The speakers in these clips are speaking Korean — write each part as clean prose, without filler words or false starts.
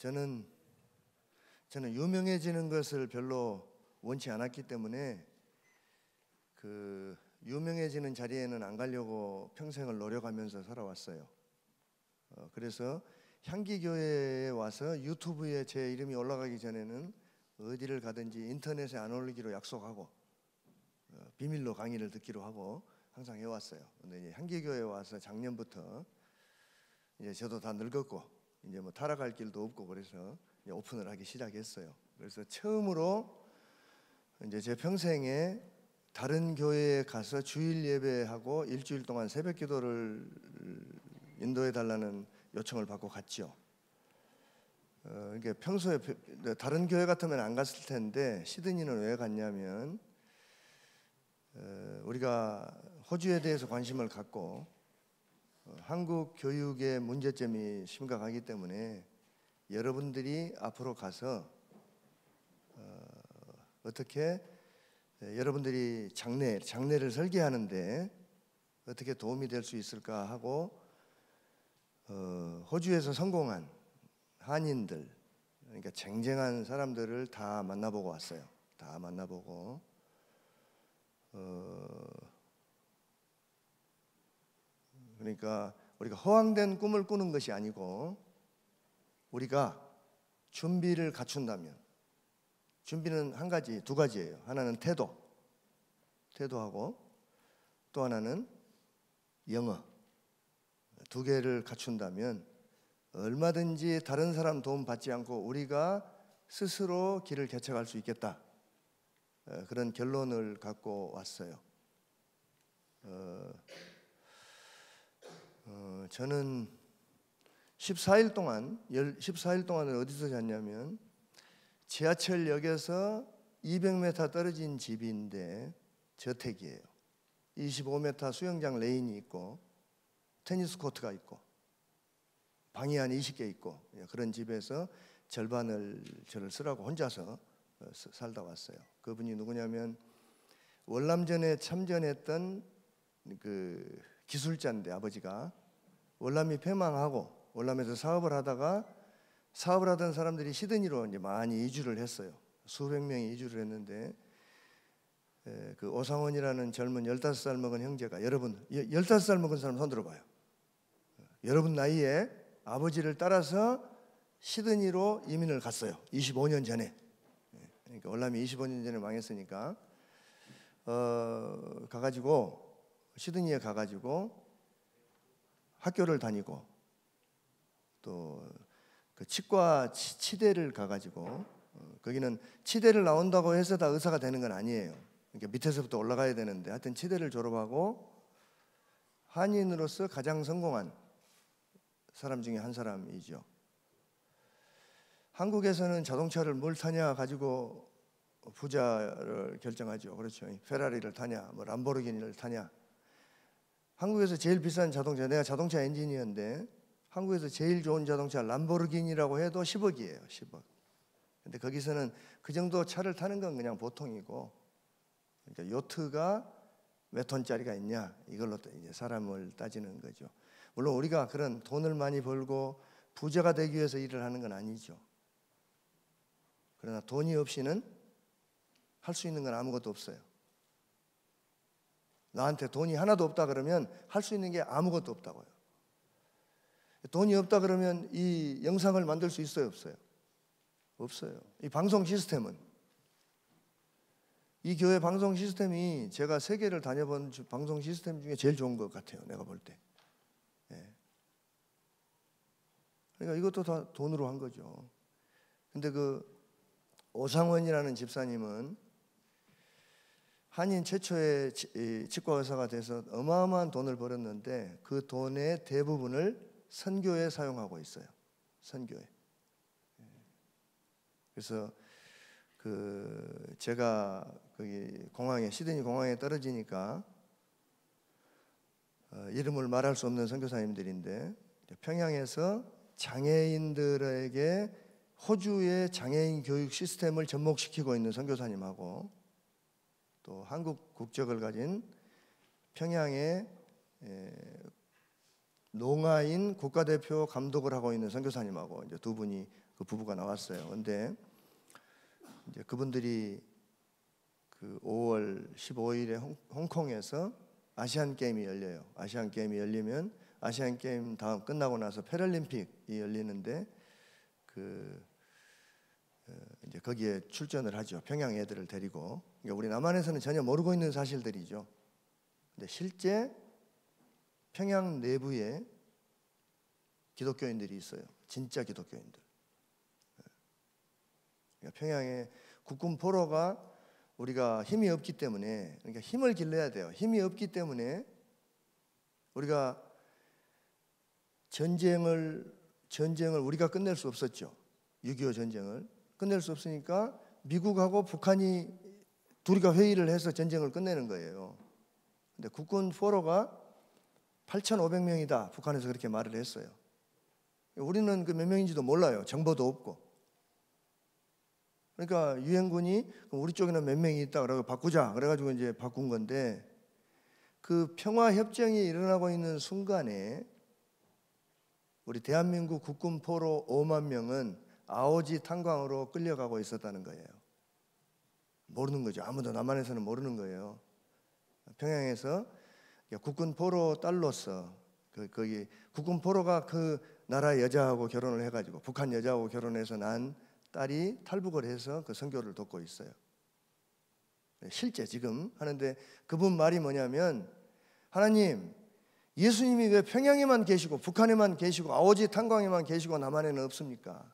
저는 유명해지는 것을 별로 원치 않았기 때문에 그 유명해지는 자리에는 안 가려고 평생을 노력하면서 살아왔어요. 그래서 향기교회에 와서 유튜브에 제 이름이 올라가기 전에는 어디를 가든지 인터넷에 안 올리기로 약속하고 비밀로 강의를 듣기로 하고 항상 해왔어요. 근데 이제 향기교회에 와서 작년부터 이제 저도 다 늙었고 이제 뭐 타락할 길도 없고 그래서 이제 오픈을 하기 시작했어요. 그래서 처음으로 이제 제 평생에 다른 교회에 가서 주일 예배하고 일주일 동안 새벽 기도를 인도해 달라는 요청을 받고 갔죠. 그러니까 평소에 다른 교회 같으면 안 갔을 텐데 시드니는 왜 갔냐면 우리가 호주에 대해서 관심을 갖고 한국 교육의 문제점이 심각하기 때문에 여러분들이 앞으로 가서 어떻게 여러분들이 장례를 설계하는데 어떻게 도움이 될 수 있을까 하고 호주에서 성공한 한인들, 그러니까 쟁쟁한 사람들을 다 만나보고 왔어요. 다 만나보고 그러니까 우리가 허황된 꿈을 꾸는 것이 아니고 우리가 준비를 갖춘다면, 준비는 두 가지예요. 하나는 태도하고 또 하나는 영어. 두 개를 갖춘다면 얼마든지 다른 사람 도움 받지 않고 우리가 스스로 길을 개척할 수 있겠다. 그런 결론을 갖고 왔어요. 저는 14일 동안을 어디서 잤냐면 지하철역에서 200m 떨어진 집인데 저택이에요. 25m 수영장 레인이 있고 테니스 코트가 있고 방이 한 20개 있고 그런 집에서 절반을 저를 쓰라고 혼자서 살다 왔어요. 그분이 누구냐면 월남전에 참전했던 그 기술자인데 아버지가 월남이 패망하고 월남에서 사업을 하던 사람들이 시드니로 이제 많이 이주를 했어요. 수백 명이 이주를 했는데 그 오상원이라는 젊은 15살 먹은 형제가, 여러분 15살 먹은 사람 손 들어봐요. 여러분 나이에 아버지를 따라서 시드니로 이민을 갔어요. 25년 전에. 그러니까 월남이 25년 전에 망했으니까 시드니에 가가지고 학교를 다니고 또 그 치과 치대를 가가지고 거기는 치대를 나온다고 해서 다 의사가 되는 건 아니에요. 그러니까 밑에서부터 올라가야 되는데 하여튼 치대를 졸업하고 한인으로서 가장 성공한 사람 중에 한 사람이죠. 한국에서는 자동차를 뭘 타냐 가지고 부자를 결정하죠. 그렇죠. 페라리를 타냐, 뭐 람보르기니를 타냐. 한국에서 제일 비싼 자동차, 내가 자동차 엔지니어인데 한국에서 제일 좋은 자동차 람보르기니라고 해도 10억이에요. 10억. 근데 거기서는 그 정도 차를 타는 건 그냥 보통이고, 그러니까 요트가 몇 톤짜리가 있냐 이걸로 이제 사람을 따지는 거죠. 물론 우리가 그런 돈을 많이 벌고 부자가 되기 위해서 일을 하는 건 아니죠. 그러나 돈이 없이는 할 수 있는 건 아무것도 없어요. 나한테 돈이 하나도 없다 그러면 할 수 있는 게 아무것도 없다고요. 돈이 없다 그러면 이 영상을 만들 수 있어요, 없어요? 없어요. 이 방송 시스템은, 이 교회 방송 시스템이 제가 세계를 다녀본 방송 시스템 중에 제일 좋은 것 같아요, 내가 볼 때. 그러니까 이것도 다 돈으로 한 거죠. 근데 그 오상원이라는 집사님은 한인 최초의 치과 의사가 돼서 어마어마한 돈을 벌었는데 그 돈의 대부분을 선교에 사용하고 있어요. 선교에. 그래서 제가 거기 시드니 공항에 떨어지니까 이름을 말할 수 없는 선교사님들인데 평양에서 장애인들에게 호주의 장애인 교육 시스템을 접목시키고 있는 선교사님하고 또 한국 국적을 가진 평양의 농아인 국가대표 감독을 하고 있는 선교사님하고 이제 두 분이 그 부부가 나왔어요. 근데 이제 그분들이 그 5월 15일에 홍콩에서 아시안 게임이 열려요. 아시안 게임이 열리면 아시안 게임 다음 끝나고 나서 패럴림픽이 열리는데 이제 거기에 출전을 하죠. 평양 애들을 데리고. 그러니까 우리 남한에서는 전혀 모르고 있는 사실들이죠. 근데 실제 평양 내부에 기독교인들이 있어요. 진짜 기독교인들. 그러니까 평양에 국군 포로가 우리가 힘이 없기 때문에, 그러니까 힘을 길러야 돼요. 힘이 없기 때문에 우리가 전쟁을 우리가 끝낼 수 없었죠. 6.25 전쟁을 끝낼 수 없으니까 미국하고 북한이 둘이가 회의를 해서 전쟁을 끝내는 거예요. 근데 국군 포로가 8,500명이다. 북한에서 그렇게 말을 했어요. 우리는 그 몇 명인지도 몰라요. 정보도 없고. 그러니까 유엔군이 우리 쪽에는 몇 명이 있다 그러고 바꾸자 그래가지고 이제 바꾼 건데, 그 평화 협정이 일어나고 있는 순간에 우리 대한민국 국군 포로 5만 명은 아오지 탄광으로 끌려가고 있었다는 거예요. 모르는 거죠. 아무도 남한에서는 모르는 거예요. 평양에서 국군 포로 딸로서 거기 국군 포로가 그 나라 여자하고 결혼을 해가지고 북한 여자하고 결혼해서 난 딸이 탈북을 해서 그 선교를 돕고 있어요. 실제 지금 하는데 그분 말이 뭐냐면, 하나님, 예수님이 왜 평양에만 계시고 북한에만 계시고 아오지 탄광에만 계시고 남한에는 없습니까?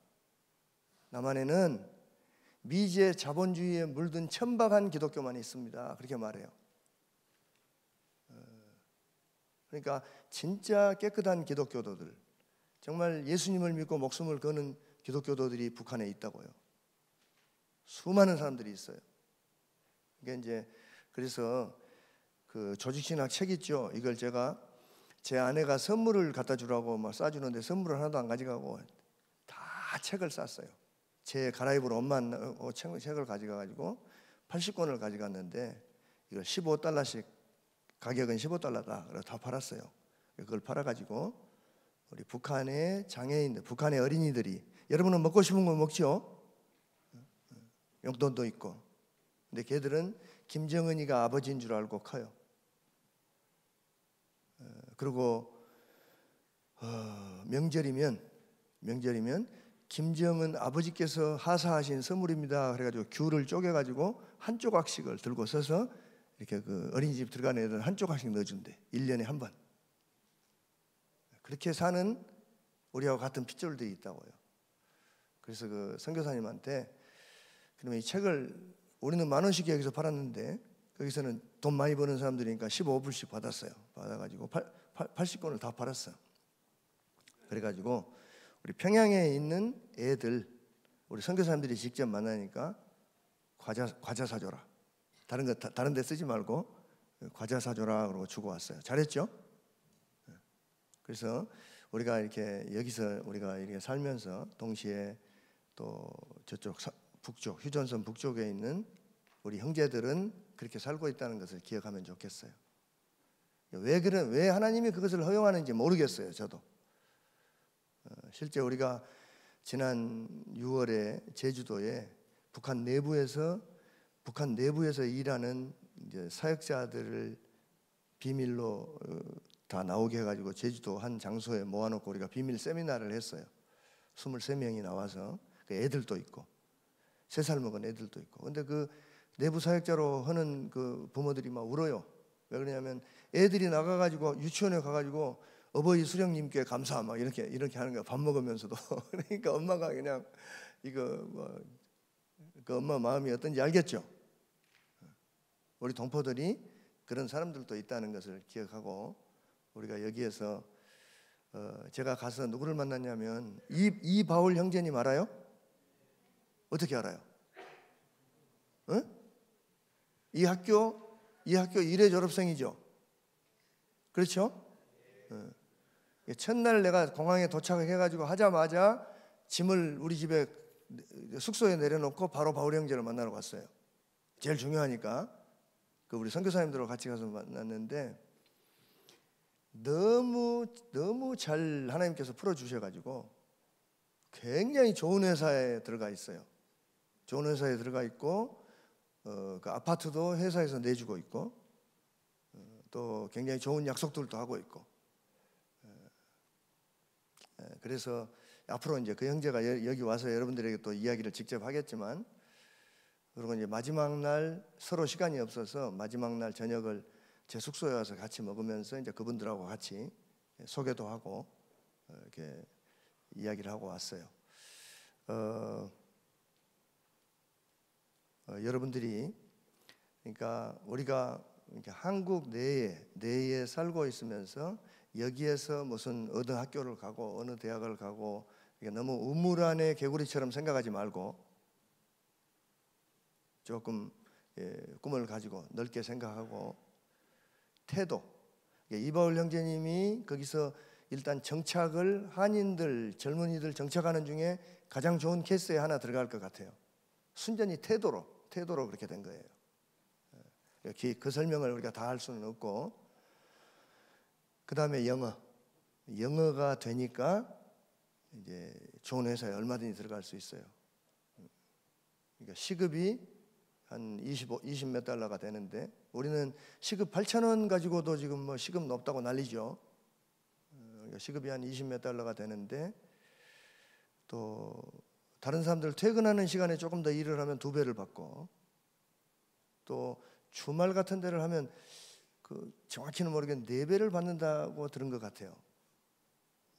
남한에는 미제 자본주의에 물든 천박한 기독교만 있습니다. 그렇게 말해요. 그러니까 진짜 깨끗한 기독교도들, 정말 예수님을 믿고 목숨을 거는 기독교도들이 북한에 있다고요. 수많은 사람들이 있어요. 그러니까 이제 그래서 그 조직신학 책 있죠. 이걸 제가 제 아내가 선물을 갖다 주라고 막 싸주는데 선물을 하나도 안 가져가고 다 책을 쌌어요. 제 가라입으로 엄마 책을 가져가가지고 80권을 가져갔는데 이걸 15달러씩, 가격은 15달러다. 그래서 다 팔았어요. 그걸 팔아가지고 우리 북한의 장애인들, 북한의 어린이들이, 여러분은 먹고 싶은 거 먹죠? 용돈도 있고. 근데 걔들은 김정은이가 아버지인 줄 알고 커요. 그리고 명절이면 김정은 아버지께서 하사하신 선물입니다. 그래가지고 귤을 쪼개가지고 한 조각씩을 들고 서서 이렇게 그 어린이집 들어가는 애들 한 조각씩 넣어준대. 1년에 한 번. 그렇게 사는 우리하고 같은 핏줄들이 있다고요. 그래서 그 선교사님한테, 그러면 이 책을 우리는 10,000원씩 여기서 팔았는데 거기서는 돈 많이 버는 사람들이니까 15불씩 받았어요. 받아가지고 80권을 다 팔았어요. 그래가지고 우리 평양에 있는 애들, 우리 선교사님들이 직접 만나니까 과자 사줘라. 다른 데 쓰지 말고 과자 사줘라 그러고 주고 왔어요. 잘했죠? 그래서 우리가 이렇게 여기서 우리가 이렇게 살면서 동시에 또 저쪽 북쪽, 휴전선 북쪽에 있는 우리 형제들은 그렇게 살고 있다는 것을 기억하면 좋겠어요. 왜 하나님이 그것을 허용하는지 모르겠어요. 저도. 실제 우리가 지난 6월에 제주도에 북한 내부에서 일하는 이제 사역자들을 비밀로 다 나오게 해가지고 제주도 한 장소에 모아놓고 우리가 비밀 세미나를 했어요. 23명이 나와서, 그 애들도 있고 3살 먹은 애들도 있고. 근데 그 내부 사역자로 하는 그 부모들이 막 울어요. 왜 그러냐면 애들이 나가가지고 유치원에 가가지고 어버이 수령님께 감사 막 이렇게 하는 거야. 밥 먹으면서도. 그러니까 엄마가 그냥 이거 그 엄마 마음이 어떤지 알겠죠. 우리 동포들이 그런 사람들도 있다는 것을 기억하고, 우리가 여기에서 제가 가서 누구를 만났냐면 이바울 형제님 알아요? 어떻게 알아요? 이 학교 일회 졸업생이죠. 그렇죠? 첫날 내가 공항에 도착해가지고 하자마자 짐을 우리 집에 숙소에 내려놓고 바로 바울 형제를 만나러 갔어요. 제일 중요하니까. 그 우리 선교사님들하고 같이 가서 만났는데, 너무 잘 하나님께서 풀어주셔가지고 굉장히 좋은 회사에 들어가 있어요. 좋은 회사에 들어가 있고 그 아파트도 회사에서 내주고 있고 또 굉장히 좋은 약속들도 하고 있고 그래서 앞으로 이제 그 형제가 여기 와서 여러분들에게 또 이야기를 직접 하겠지만 그리고 이제 마지막 날 서로 시간이 없어서 마지막 날 저녁을 제 숙소에 와서 같이 먹으면서 이제 그분들하고 같이 소개도 하고 이렇게 이야기를 하고 왔어요. 여러분들이 그러니까 우리가 이렇게 한국 내에 살고 있으면서 여기에서 무슨 어느 학교를 가고 어느 대학을 가고 너무 우물 안에 개구리처럼 생각하지 말고 조금 꿈을 가지고 넓게 생각하고 태도. 이바울 형제님이 거기서 일단 정착을 한인들 젊은이들 정착하는 중에 가장 좋은 케이스에 하나 들어갈 것 같아요. 순전히 태도로 그렇게 된 거예요. 그 설명을 우리가 다 할 수는 없고 그 다음에 영어가 되니까 이제 좋은 회사에 얼마든지 들어갈 수 있어요. 그러니까 시급이 한 20 몇 달러가 되는데 우리는 시급 8,000원 가지고도 지금 뭐 시급 높다고 난리죠. 시급이 한 20 몇 달러가 되는데 또 다른 사람들 퇴근하는 시간에 조금 더 일을 하면 2배를 받고 또 주말 같은 데를 하면 그 정확히는 모르겠는데 4배를 받는다고 들은 것 같아요.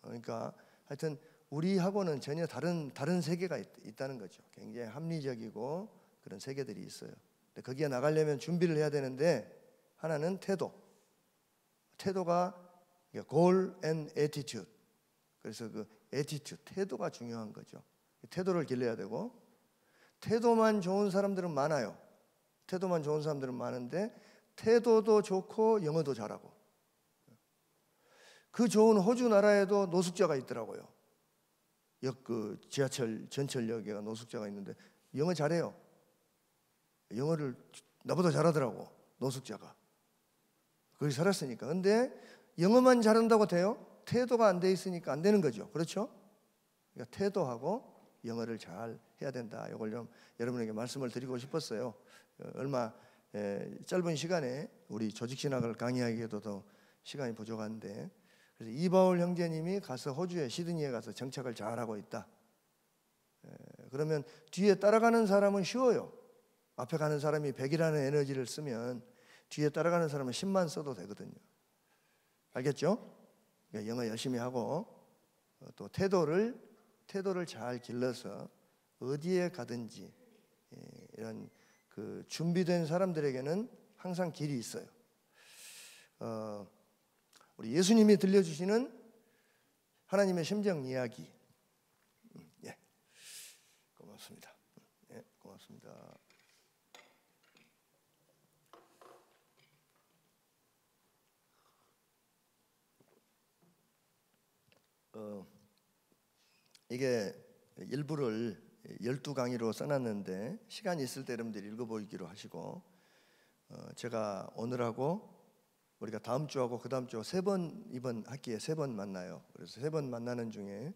그러니까 하여튼 우리하고는 전혀 다른 세계가 있다는 거죠. 굉장히 합리적이고 그런 세계들이 있어요. 근데 거기에 나가려면 준비를 해야 되는데 하나는 태도가 goal and attitude. 그래서 그 attitude, 태도가 중요한 거죠. 태도를 길러야 되고 태도만 좋은 사람들은 많아요. 태도만 좋은 사람들은 많은데 태도도 좋고 영어도 잘하고 그 좋은 호주 나라에도 노숙자가 있더라고요. 그 지하철 전철역에 노숙자가 있는데 영어 잘해요. 영어를 나보다 잘하더라고 노숙자가. 거기 살았으니까. 근데 영어만 잘한다고 돼요? 태도가 안 돼 있으니까 안 되는 거죠. 그렇죠? 그러니까 태도하고 영어를 잘 해야 된다. 이걸 좀 여러분에게 말씀을 드리고 싶었어요. 얼마 짧은 시간에 우리 조직신학을 강의하기에도 더 시간이 부족한데 그래서 이바울 형제님이 가서 호주의 시드니에 가서 정착을 잘하고 있다. 그러면 뒤에 따라가는 사람은 쉬워요. 앞에 가는 사람이 100이라는 에너지를 쓰면 뒤에 따라가는 사람은 10만 써도 되거든요. 알겠죠? 그러니까 영어 열심히 하고 또 태도를 잘 길러서 어디에 가든지 이런 그 준비된 사람들에게는 항상 길이 있어요. 우리 예수님이 들려주시는 하나님의 심정 이야기. 예, 고맙습니다. 예, 고맙습니다. 이게 일부를 12강의로 써놨는데 시간이 있을 때 여러분들이 읽어보기로 하시고 제가 오늘하고 우리가 다음 주하고 그 다음 주 3번 이번 학기에 3번 만나요. 그래서 3번 만나는 중에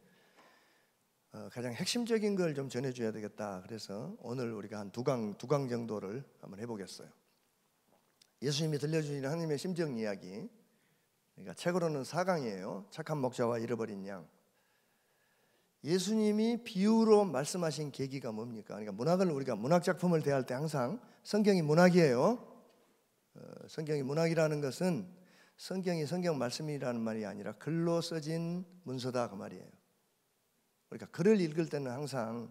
가장 핵심적인 걸 좀 전해줘야 되겠다. 그래서 오늘 우리가 한 2강 정도를 한번 해보겠어요. 예수님이 들려주시는 하나님의 심정 이야기. 그러니까 책으로는 4강이에요. 착한 목자와 잃어버린 양. 예수님이 비유로 말씀하신 계기가 뭡니까? 그러니까 문학을 우리가 문학 작품을 대할 때 항상 성경이 문학이에요. 성경이 문학이라는 것은 성경이 성경 말씀이라는 말이 아니라 글로 써진 문서다 그 말이에요. 그러니까 글을 읽을 때는 항상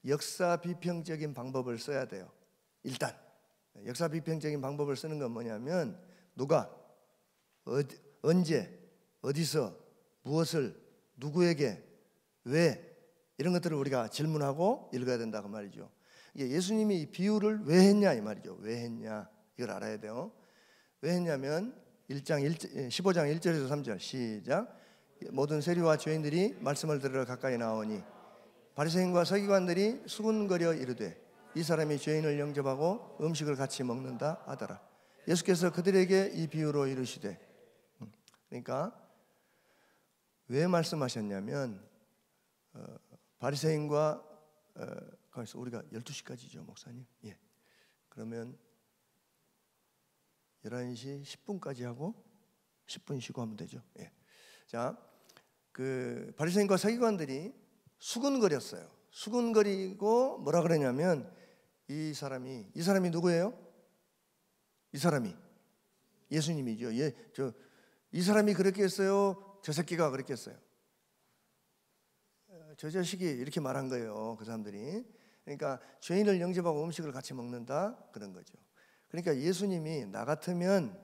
역사 비평적인 방법을 써야 돼요. 일단 역사 비평적인 방법을 쓰는 건 뭐냐면 누가 언제 어디서 무엇을 누구에게 왜 이런 것들을 우리가 질문하고 읽어야 된다 그 말이죠. 예수님이 이 비유를 왜 했냐 이 말이죠. 왜 했냐 이걸 알아야 돼요. 왜 했냐면 15장 1절에서 3절 시작. 모든 세리와 죄인들이 말씀을 들으러 가까이 나오니 바리새인과 서기관들이 수군거려 이르되 이 사람이 죄인을 영접하고 음식을 같이 먹는다 하더라. 예수께서 그들에게 이 비유로 이르시되, 그러니까 왜 말씀하셨냐면 바리새인과 가만있어, 우리가 12시까지죠 목사님? 예. 그러면 11시 10분까지 하고 10분 쉬고 하면 되죠. 예. 자, 그 바리새인과 서기관들이 수근거렸어요. 수근거리고 뭐라 그러냐면 이 사람이 누구예요? 이 사람이 예수님이죠. 예, 이 사람이 그렇게 했어요? 저 새끼가 그렇게 했어요? 저 자식이 이렇게 말한 거예요. 그 사람들이. 그러니까 죄인을 영접하고 음식을 같이 먹는다 그런 거죠. 그러니까 예수님이 나 같으면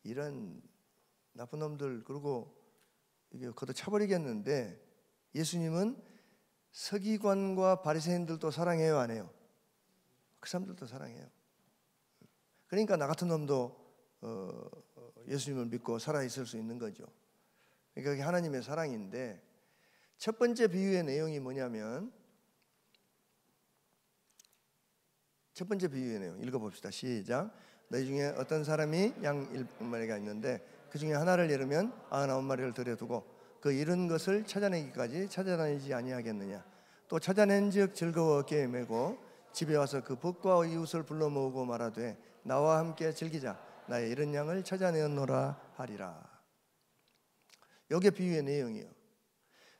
이런 나쁜 놈들 그러고 이게 걷어 차버리겠는데, 예수님은 서기관과 바리새인들도 사랑해요, 안 해요? 그 사람들도 사랑해요. 그러니까 나 같은 놈도 예수님을 믿고 살아 있을 수 있는 거죠. 그러니까 그게 하나님의 사랑인데, 첫 번째 비유의 내용이 뭐냐면, 첫 번째 비유의 내용 읽어봅시다. 시작. 너희 중에 어떤 사람이 양 1마리가 있는데 그 중에 하나를 잃으면 99마리를 들여두고 그 잃은 것을 찾아내기까지 찾아다니지 아니하겠느냐. 또 찾아낸즉 즐거워 어깨에 메고 집에 와서 그 벗과 이웃을 불러 모으고 말하되 나와 함께 즐기자. 나의 잃은 양을 찾아내었노라 하리라. 이게 비유의 내용이에요.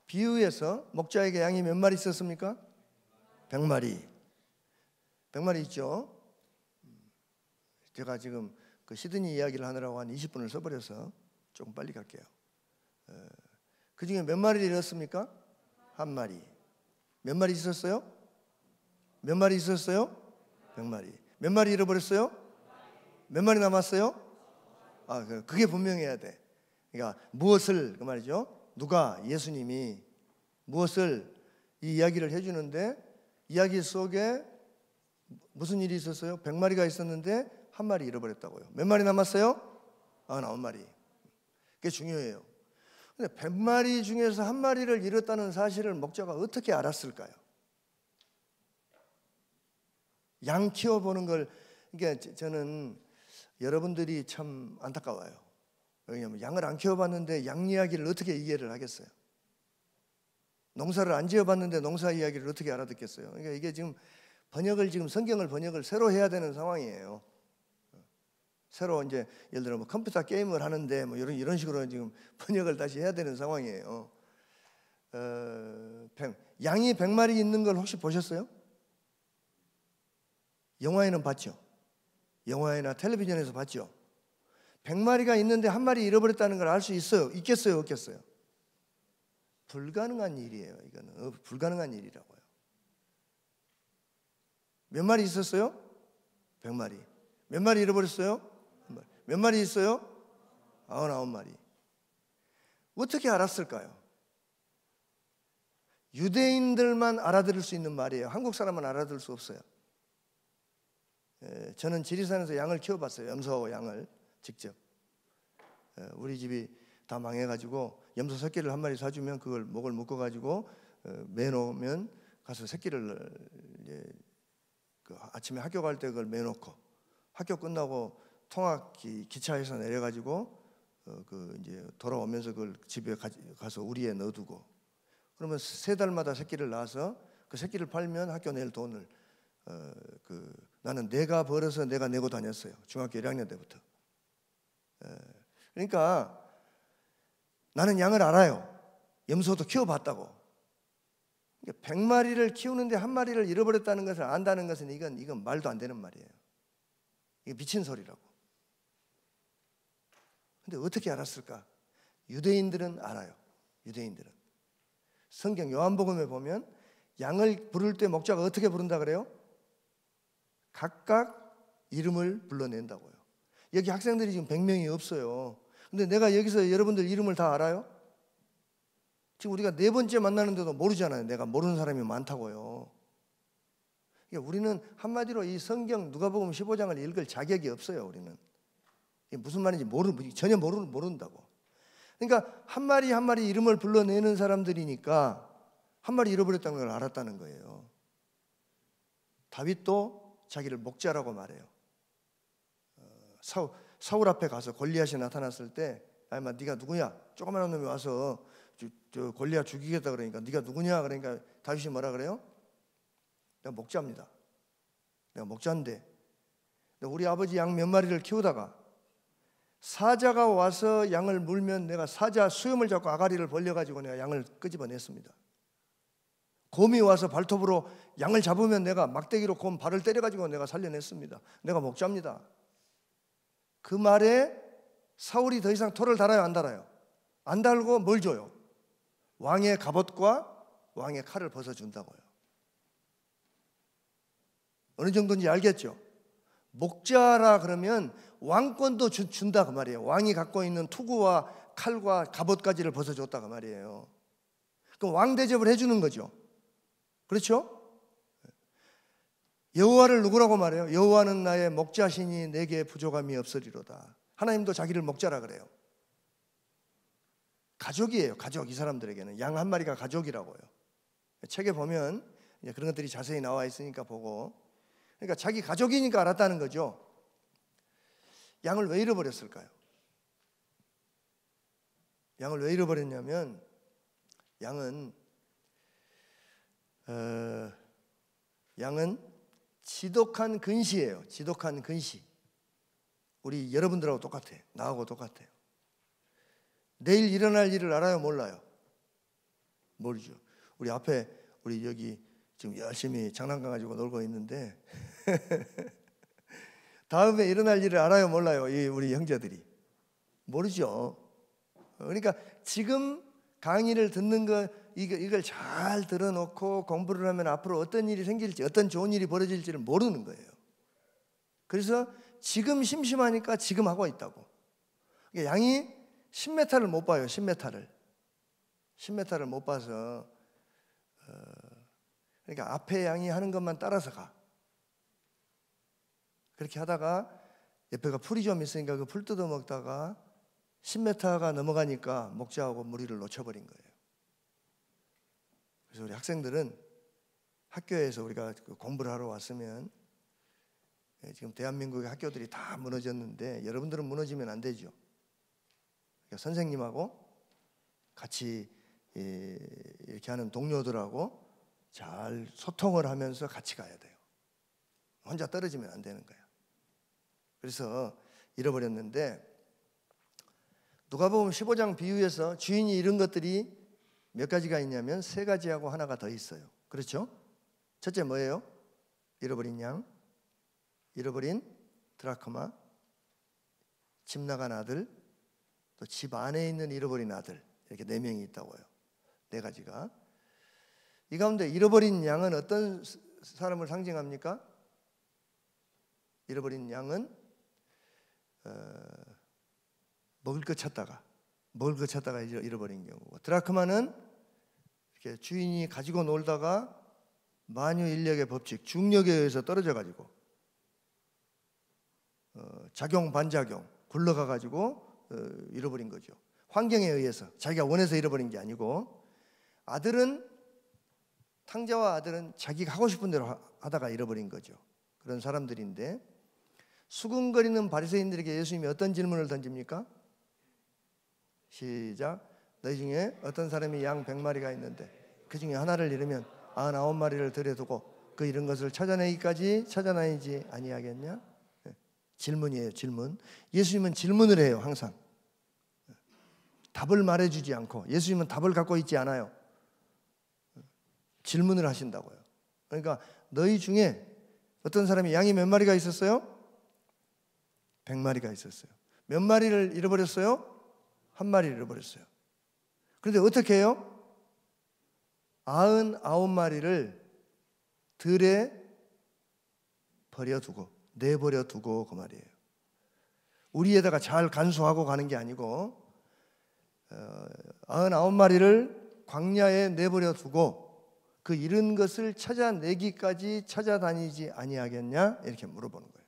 비유에서 목자에게 양이 몇 마리 있었습니까? 100마리. 100마리 있죠. 제가 지금 그 시드니 이야기를 하느라고 한 20분을 써버려서 조금 빨리 갈게요. 그 중에 몇 마리를 잃었습니까? 한 마리. 몇 마리 있었어요? 몇 마리 있었어요? 100마리. 몇 마리 잃어버렸어요? 몇 마리 남았어요? 그게 분명해야 돼. 그러니까 무엇을, 그 말이죠. 누가, 예수님이 무엇을 이 이야기를 해주는데, 이야기 속에 무슨 일이 있었어요? 100마리가 있었는데 한 마리 잃어버렸다고요. 몇 마리 남았어요? 99마리. 그게 중요해요. 근데 100마리 중에서 한 마리를 잃었다는 사실을 목자가 어떻게 알았을까요? 양 키워보는 걸, 그러니까 저는 여러분들이 참 안타까워요. 왜냐하면 양을 안 키워봤는데 양 이야기를 어떻게 이해를 하겠어요? 농사를 안 지어봤는데 농사 이야기를 어떻게 알아듣겠어요? 그러니까 이게 지금 성경을 번역을 새로 해야 되는 상황이에요. 새로 이제 예를 들어 뭐 컴퓨터 게임을 하는데 뭐 이런 식으로 지금 번역을 다시 해야 되는 상황이에요. 양이 100마리 있는 걸 혹시 보셨어요? 영화에는 봤죠. 영화나 텔레비전에서 봤죠. 100마리가 있는데 한 마리 잃어버렸다는 걸 알 수 있어요? 있겠어요? 없겠어요? 불가능한 일이에요. 이거는 불가능한 일이라고요. 몇 마리 있었어요? 100마리. 몇 마리 잃어버렸어요? 몇 마리 있어요? 99마리. 어떻게 알았을까요? 유대인들만 알아들을 수 있는 말이에요. 한국 사람은 알아들을 수 없어요. 저는 지리산에서 양을 키워봤어요. 염소 양을 직접. 우리 집이 다 망해가지고 염소 새끼를 한 마리 사주면 그걸 목을 묶어가지고 매놓으면 가서 새끼를 이제 아침에 학교 갈 때 그걸 매놓고 학교 끝나고 기차에서 내려가지고 이제 돌아오면서 그걸 집에 가서 우리에 넣어두고, 그러면 3달마다 새끼를 낳아서 그 새끼를 팔면 학교 낼 돈을 나는 내가 벌어서 내가 내고 다녔어요. 중학교 1학년 때부터. 그러니까 나는 양을 알아요. 염소도 키워봤다고. 100마리를 키우는데 한 마리를 잃어버렸다는 것을 안다는 것은 이건 말도 안 되는 말이에요. 이게 미친 소리라고. 근데 어떻게 알았을까? 유대인들은 알아요. 유대인들은. 성경 요한복음에 보면 양을 부를 때 목자가 어떻게 부른다 그래요? 각각 이름을 불러낸다고요. 여기 학생들이 지금 100명이 없어요. 근데 내가 여기서 여러분들 이름을 다 알아요? 지금 우리가 4번째 만나는데도 모르잖아요. 내가 모르는 사람이 많다고요. 그러니까 우리는 한마디로 이 성경 누가복음 15장을 읽을 자격이 없어요. 우리는. 이게 무슨 말인지 전혀 모른다고. 그러니까 한 마리 한 마리 이름을 불러내는 사람들이니까 한 마리 잃어버렸다는 걸 알았다는 거예요. 다윗도 자기를 목자라고 말해요. 사울 앞에 가서 골리앗이 나타났을 때, 아마 네가 누구냐? 조그마한 놈이 와서 저 골리앗 죽이겠다 그러니까 네가 누구냐? 그러니까 다윗이 뭐라 그래요? 내가 목자입니다. 내가 목자인데 우리 아버지 양 몇 마리를 키우다가 사자가 와서 양을 물면 내가 사자 수염을 잡고 아가리를 벌려가지고 내가 양을 끄집어냈습니다. 곰이 와서 발톱으로 양을 잡으면 내가 막대기로 곰 발을 때려가지고 내가 살려냈습니다. 내가 목자입니다. 그 말에 사울이 더 이상 토를 달아요, 안 달아요? 안 달고 뭘 줘요? 왕의 갑옷과 왕의 칼을 벗어준다고요. 어느 정도인지 알겠죠? 목자라 그러면 왕권도 준다 그 말이에요. 왕이 갖고 있는 투구와 칼과 갑옷까지를 벗어줬다 그 말이에요. 그럼 왕 대접을 해주는 거죠. 그렇죠? 여호와를 누구라고 말해요? 여호와는 나의 목자시니 내게 부족함이 없으리로다. 하나님도 자기를 목자라 그래요. 가족이에요. 가족. 이 사람들에게는 양 한 마리가 가족이라고요. 책에 보면 그런 것들이 자세히 나와 있으니까 보고, 그러니까 자기 가족이니까 알았다는 거죠. 양을 왜 잃어버렸을까요? 양을 왜 잃어버렸냐면 양은 지독한 근시예요. 지독한 근시. 우리 여러분들하고 똑같아요. 나하고 똑같아요. 내일 일어날 일을 알아요? 몰라요? 모르죠. 우리 앞에 우리 여기 지금 열심히 장난감 가지고 놀고 있는데 다음에 일어날 일을 알아요? 몰라요? 우리 형제들이 모르죠. 그러니까 지금 강의를 듣는 거 이걸 잘 들어놓고 공부를 하면 앞으로 어떤 일이 생길지, 어떤 좋은 일이 벌어질지를 모르는 거예요. 그래서 지금 심심하니까 지금 하고 있다고. 그러니까 양이 10m를 못 봐요. 10m를 못 봐서 그러니까 앞에 양이 하는 것만 따라서 가. 그렇게 하다가 옆에가 풀이 좀 있으니까 그 풀 뜯어 먹다가 10m가 넘어가니까 목자하고 무리를 놓쳐버린 거예요. 그래서 우리 학생들은 학교에서 우리가 공부를 하러 왔으면, 지금 대한민국의 학교들이 다 무너졌는데 여러분들은 무너지면 안 되죠. 그러니까 선생님하고 같이 이렇게 하는 동료들하고 잘 소통을 하면서 같이 가야 돼요. 혼자 떨어지면 안 되는 거예요. 그래서 잃어버렸는데, 누가복음 15장 비유에서 주인이 잃은 것들이 몇 가지가 있냐면 3가지하고 하나가 더 있어요. 그렇죠? 첫째 뭐예요? 잃어버린 양, 잃어버린 드라크마, 집 나간 아들, 또 집 안에 있는 잃어버린 아들, 이렇게 4명이 있다고요. 4가지가. 이 가운데 잃어버린 양은 어떤 사람을 상징합니까? 잃어버린 양은 먹을 것 찾다가 잃어버린 경우고, 드라크마는 이렇게 주인이 가지고 놀다가 만유인력의 법칙, 중력에 의해서 떨어져 가지고 작용 반작용 굴러가 가지고 잃어버린 거죠. 환경에 의해서 자기가 원해서 잃어버린 게 아니고, 탕자와 아들은 자기가 하고 싶은 대로 하다가 잃어버린 거죠. 그런 사람들인데, 수군거리는 바리새인들에게 예수님이 어떤 질문을 던집니까? 시작. 너희 중에 어떤 사람이 양 100마리가 있는데 그 중에 하나를 잃으면 99마리를 들여두고 그 잃은 것을 찾아내기까지 찾아나야지 아니하겠냐? 질문이에요. 질문. 예수님은 질문을 해요. 항상 답을 말해주지 않고, 예수님은 답을 갖고 있지 않아요. 질문을 하신다고요. 그러니까 너희 중에 어떤 사람이 양이 몇 마리가 있었어요? 100마리가 있었어요. 몇 마리를 잃어버렸어요? 1마리를 잃어버렸어요. 그런데 어떻게 해요? 99마리를 들에 버려두고, 내버려두고 그 말이에요. 우리에다가 잘 간수하고 가는 게 아니고 99마리를 광야에 내버려두고 그 잃은 것을 찾아내기까지 찾아다니지 아니하겠냐? 이렇게 물어보는 거예요.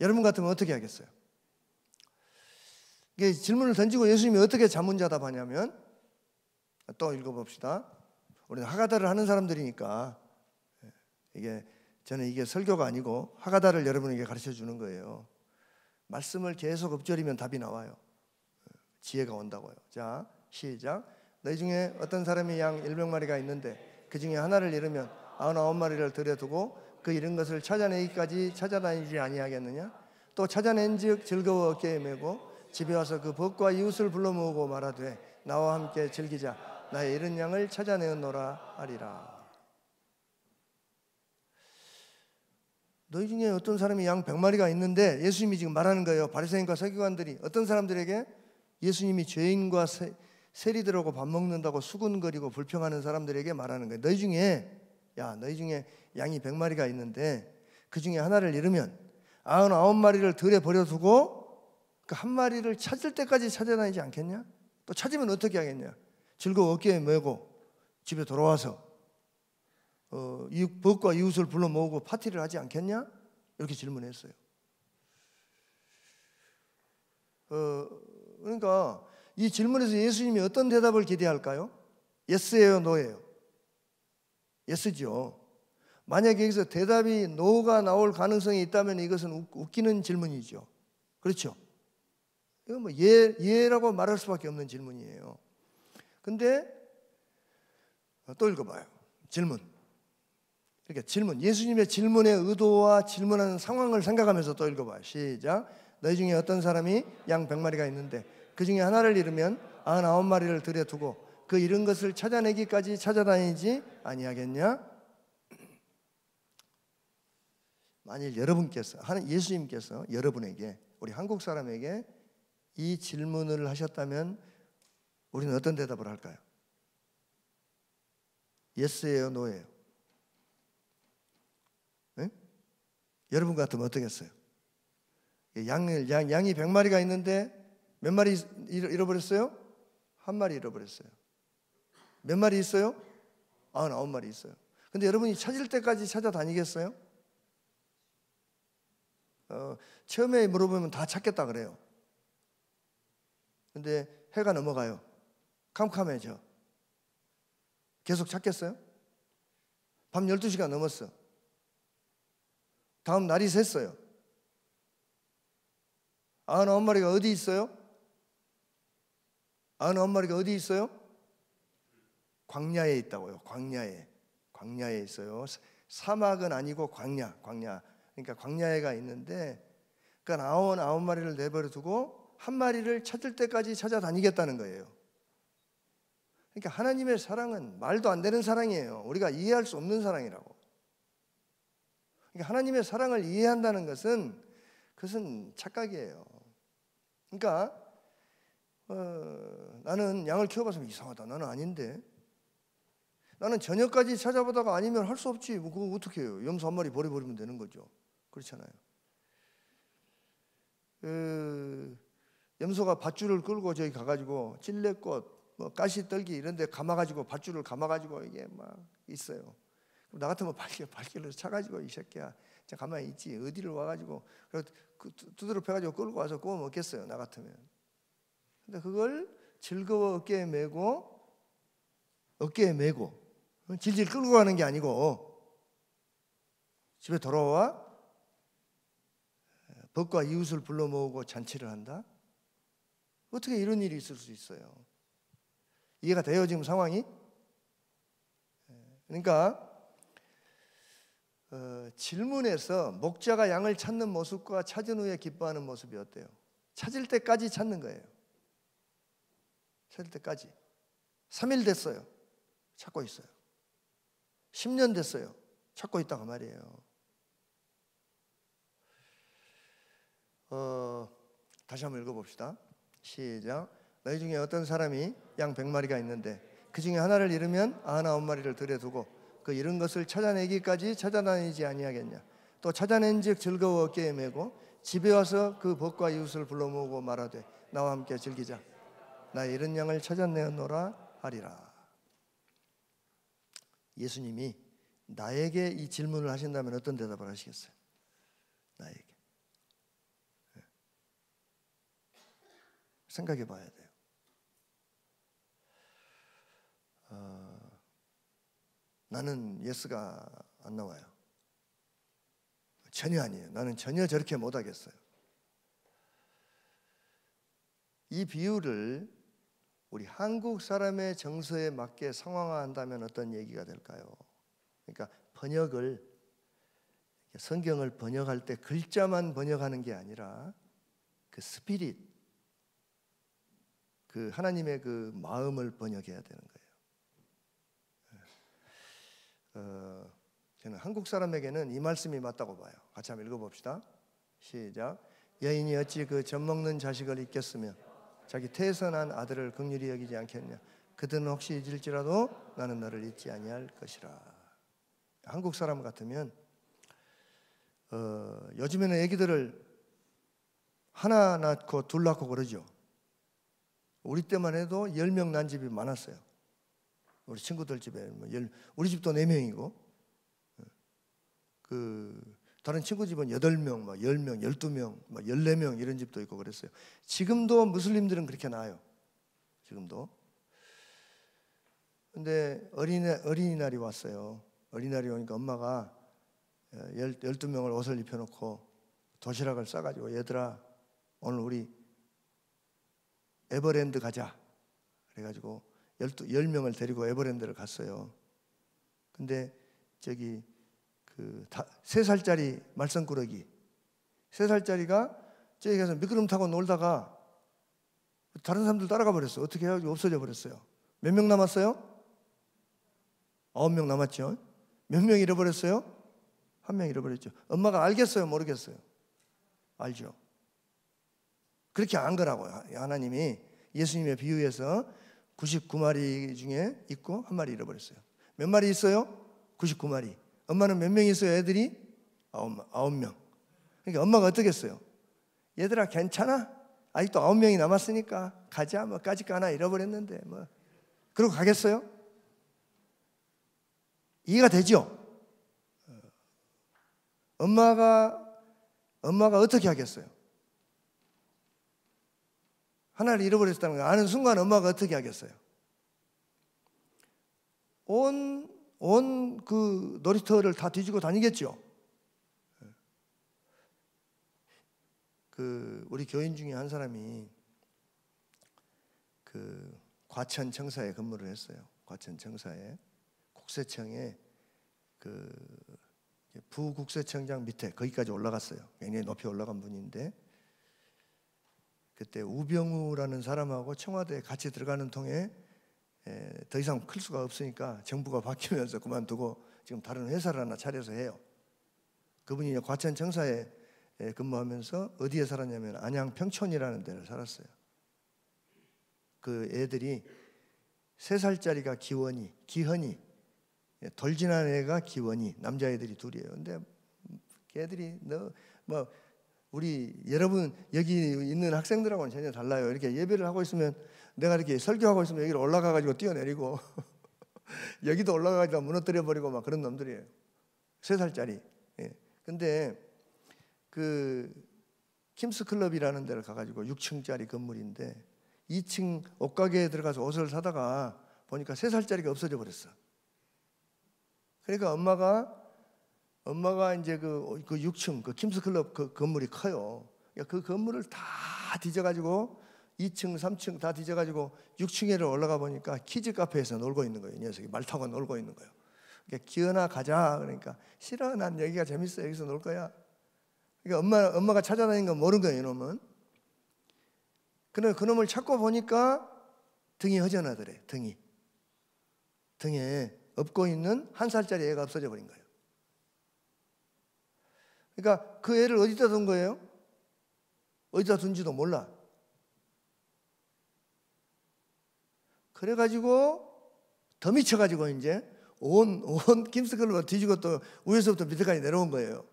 여러분 같으면 어떻게 하겠어요? 이게 질문을 던지고 예수님이 어떻게 자문자답하냐면, 또 읽어봅시다. 우리는 하가다를 하는 사람들이니까 저는 이게 설교가 아니고 하가다를 여러분에게 가르쳐 주는 거예요. 말씀을 계속 읊조리면 답이 나와요. 지혜가 온다고요. 자, 시작. 너희 중에 어떤 사람이 양 100마리가 있는데 그 중에 하나를 잃으면 99마리를 들여두고 그 잃은 것을 찾아내기까지 찾아다니지 아니하겠느냐? 또 찾아낸즉 즐거워 어깨에 메고 집에 와서 그 벗과 이웃을 불러 모으고 말하되 나와 함께 즐기자. 나의 잃은 양을 찾아내었노라 하리라. 너희 중에 어떤 사람이 양 100마리가 있는데, 예수님이 지금 말하는 거예요. 바리새인과 서기관들이 어떤 사람들에게? 예수님이 죄인과 세리들하고 밥 먹는다고 수군거리고 불평하는 사람들에게 말하는 거예요. 너희 중에 양이 100마리가 있는데 그 중에 하나를 잃으면 99마리를 들에 버려두고 그 한 마리를 찾을 때까지 찾아다니지 않겠냐? 또 찾으면 어떻게 하겠냐? 즐거워 어깨에 메고 집에 돌아와서 벗과 이웃을 불러 모으고 파티를 하지 않겠냐? 이렇게 질문했어요. 그러니까 이 질문에서 예수님이 어떤 대답을 기대할까요? 예스예요, 노예요? 예스죠. 만약에 여기서 대답이 노가 나올 가능성이 있다면 이것은 웃기는 질문이죠. 그렇죠? 이건 뭐 예라고 말할 수밖에 없는 질문이에요. 근데 또 읽어봐요. 질문. 그러니까 질문. 예수님의 질문의 의도와 질문하는 상황을 생각하면서 또 읽어봐요. 시작. 너희 중에 어떤 사람이 양 100마리가 있는데 그 중에 하나를 잃으면 99마리를 들여두고 그 잃은 것을 찾아내기까지 찾아다니지 아니하겠냐? 만일 여러분께서, 예수님께서 여러분에게, 우리 한국 사람에게 이 질문을 하셨다면 우리는 어떤 대답을 할까요? 예스예요, 노예요? 네? 여러분 같으면 어떻겠어요? 양이 100마리가 있는데 몇 마리 잃어버렸어요? 한 마리 잃어버렸어요. 몇 마리 있어요? 99마리 있어요. 근데 여러분이 찾을 때까지 찾아다니겠어요? 처음에 물어보면 다 찾겠다 그래요. 근데 해가 넘어가요. 캄캄해져. 계속 찾겠어요? 밤 12시가 넘었어. 다음 날이 샜어요. 99마리가 어디 있어요? 99마리가 어디 있어요? 광야에 있다고요. 광야에 있어요. 사막은 아니고 광야. 그러니까 광야에가 있는데, 그러니까 99마리를 내버려 두고 한 마리를 찾을 때까지 찾아다니겠다는 거예요. 그러니까 하나님의 사랑은 말도 안 되는 사랑이에요. 우리가 이해할 수 없는 사랑이라고. 그러니까 하나님의 사랑을 이해한다는 것은 그것은 착각이에요. 그러니까 나는 양을 키워봐서 이상하다. 나는 아닌데. 나는 저녁까지 찾아보다가 아니면 할 수 없지. 뭐 그거 어떻게 해요? 염소 한 마리 버려버리면 되는 거죠. 그렇잖아요. 염소가 밧줄을 끌고 저기 가가지고 찔레꽃, 뭐 가시떨기 이런 데 감아가지고 밧줄을 감아가지고 이게 막 있어요. 그럼 나 같으면 발길로 차가지고 이 새끼야 가만히 있지. 어디를 와가지고 두드러 패가지고 끌고 와서 구워 먹겠어요. 나 같으면. 근데 그걸 즐거워 어깨에 메고 질질 끌고 가는 게 아니고 집에 돌아와 벗과 이웃을 불러 모으고 잔치를 한다? 어떻게 이런 일이 있을 수 있어요? 이해가 돼요, 지금 상황이? 그러니까 질문에서 목자가 양을 찾는 모습과 찾은 후에 기뻐하는 모습이 어때요? 찾을 때까지 찾는 거예요. 찾을 때까지. 3일 됐어요. 찾고 있어요. 10년 됐어요. 찾고 있다고 말이에요. 다시 한번 읽어봅시다. 시작. 너희 중에 어떤 사람이 양 100마리가 있는데 그 중에 하나를 잃으면 99마리를 들여두고 그 잃은 것을 찾아내기까지 찾아다니지 아니하겠냐? 또 찾아낸즉 즐거워 어깨에 메고 집에 와서 그 벗과 이웃을 불러 모으고 말하되 나와 함께 즐기자. 나의 잃은 양을 찾아내었노라 하리라. 예수님이 나에게 이 질문을 하신다면 어떤 대답을 하시겠어요? 나에게. 생각해 봐야 돼요. 나는 예스가 안 나와요. 전혀 아니에요. 나는 전혀 저렇게 못하겠어요. 이 비유를 우리 한국 사람의 정서에 맞게 상황화한다면 어떤 얘기가 될까요? 그러니까 성경을 번역할 때 글자만 번역하는 게 아니라 그 스피릿, 그 하나님의 그 마음을 번역해야 되는 거예요. 저는 한국 사람에게는 이 말씀이 맞다고 봐요. 같이 한번 읽어봅시다. 시작. 여인이 어찌 그 젖먹는 자식을 잊겠으며 자기 태선한 아들을 긍휼히 여기지 않겠냐. 그들은 혹시 잊을지라도 나는 너를 잊지 아니할 것이라. 한국 사람 같으면 요즘에는 애기들을 하나 낳고 둘 낳고 그러죠. 우리 때만 해도 10명 난 집이 많았어요. 우리 친구들 집에 우리 집도 4명이고 다른 친구 집은 8명, 10명, 12명, 14명 이런 집도 있고 그랬어요. 지금도 무슬림들은 그렇게 낳아요. 지금도. 근데 어린이날이 왔어요. 어린이날이 오니까 엄마가 12명을 옷을 입혀놓고 도시락을 싸가지고 얘들아 오늘 우리 에버랜드 가자. 그래가지고 10명을 데리고 에버랜드를 갔어요. 근데 저기 3살짜리 말썽꾸러기 3살짜리가 저기 가서 미끄럼 타고 놀다가 다른 사람들 따라가 버렸어요. 어떻게 해가지고 없어져 버렸어요. 몇 명 남았어요? 9명 남았죠. 몇 명 잃어버렸어요? 1명 잃어버렸죠. 엄마가 알겠어요? 모르겠어요? 알죠. 그렇게 안 거라고요. 하나님이 예수님의 비유에서 99마리 중에 있고 1마리 잃어버렸어요. 몇 마리 있어요? 99마리. 엄마는 몇 명 있어요? 애들이? 9명. 그러니까 엄마가 어떻게 했어요? 얘들아 괜찮아? 아직도 9명이 남았으니까 가자. 까짓 거 하나 잃어버렸는데 그러고 가겠어요? 이해가 되죠? 엄마가 어떻게 하겠어요? 하나를 잃어버렸다는 걸 아는 순간 엄마가 어떻게 하겠어요? 온 그 놀이터를 다 뒤지고 다니겠죠. 우리 교인 중에 한 사람이 과천청사에 근무를 했어요. 과천청사에 국세청에 부국세청장 밑에 거기까지 올라갔어요. 굉장히 높이 올라간 분인데 그때 우병우라는 사람하고 청와대에 같이 들어가는 통에 더 이상 클 수가 없으니까 정부가 바뀌면서 그만두고 지금 다른 회사를 하나 차려서 해요. 그분이 과천청사에 근무하면서 어디에 살았냐면 안양 평촌이라는 데를 살았어요. 그 애들이 3살짜리가 기헌이 돌 지난 애가 기원이 남자애들이 둘이에요. 근데 걔들이 우리 여러분 여기 있는 학생들하고는 전혀 달라요. 이렇게 예배를 하고 있으면 내가 이렇게 설교하고 있으면 여기를 올라가가지고 뛰어내리고 여기도 올라가가지고 무너뜨려버리고 막 그런 놈들이에요. 3살짜리. 근데 킴스클럽이라는 데를 가가지고 6층짜리 건물인데 2층 옷가게에 들어가서 옷을 사다가 보니까 3살짜리가 없어져 버렸어. 그러니까 엄마가 이제 그 6층 킴스클럽 그 건물이 커요. 그 건물을 다 뒤져가지고 2층, 3층 다 뒤져가지고 6층에를 올라가 보니까 키즈 카페에서 놀고 있는 거예요. 이 녀석이 말 타고 놀고 있는 거예요. 그러니까 기현아 가자. 그러니까 싫어. 난 여기가 재밌어. 여기서 놀 거야. 그러니까 엄마가 찾아다니는 건 모르는 거예요. 이놈은. 그런데 그놈을 찾고 보니까 등이 허전하더래. 등에 업고 있는 1살짜리 애가 없어져 버린 거예요. 그러니까 그 애를 어디다 둔 거예요? 어디다 둔지도 몰라. 그래가지고 더 미쳐가지고 이제 온 김스클럽을 뒤지고 또 위에서부터 밑에까지 내려온 거예요.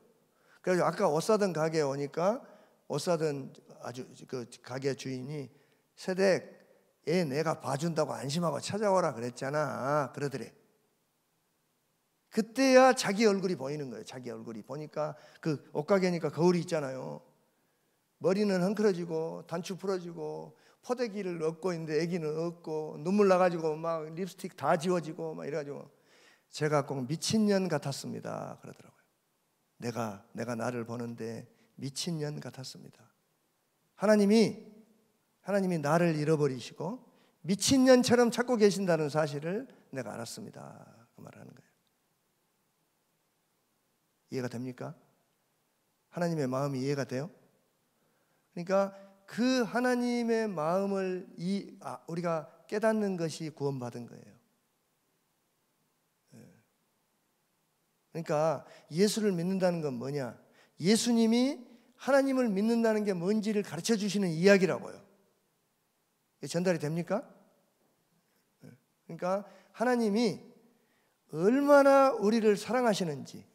그래서 아까 옷 사던 가게에 오니까 옷 사던 아주 그 가게 주인이 세댁 얘 내가 봐준다고 안심하고 찾아오라 그랬잖아. 그러더래. 그때야 자기 얼굴이 보이는 거예요. 자기 얼굴이 보니까 그 옷가게니까 거울이 있잖아요. 머리는 헝클어지고 단추 풀어지고 포대기를 얻고 있는데 애기는 없고 눈물 나가지고 막 립스틱 다 지워지고 막 이래가지고 제가 꼭 미친년 같았습니다. 그러더라고요. 내가 나를 보는데 미친년 같았습니다. 하나님이 하나님이 나를 잃어버리시고 미친년처럼 찾고 계신다는 사실을 내가 알았습니다. 그 말을 하는 거예요. 이해가 됩니까? 하나님의 마음이 이해가 돼요? 그러니까 그 하나님의 마음을 우리가 깨닫는 것이 구원받은 거예요. 그러니까 예수를 믿는다는 건 뭐냐? 예수님이 하나님을 믿는다는 게 뭔지를 가르쳐 주시는 이야기라고요. 전달이 됩니까? 그러니까 하나님이 얼마나 우리를 사랑하시는지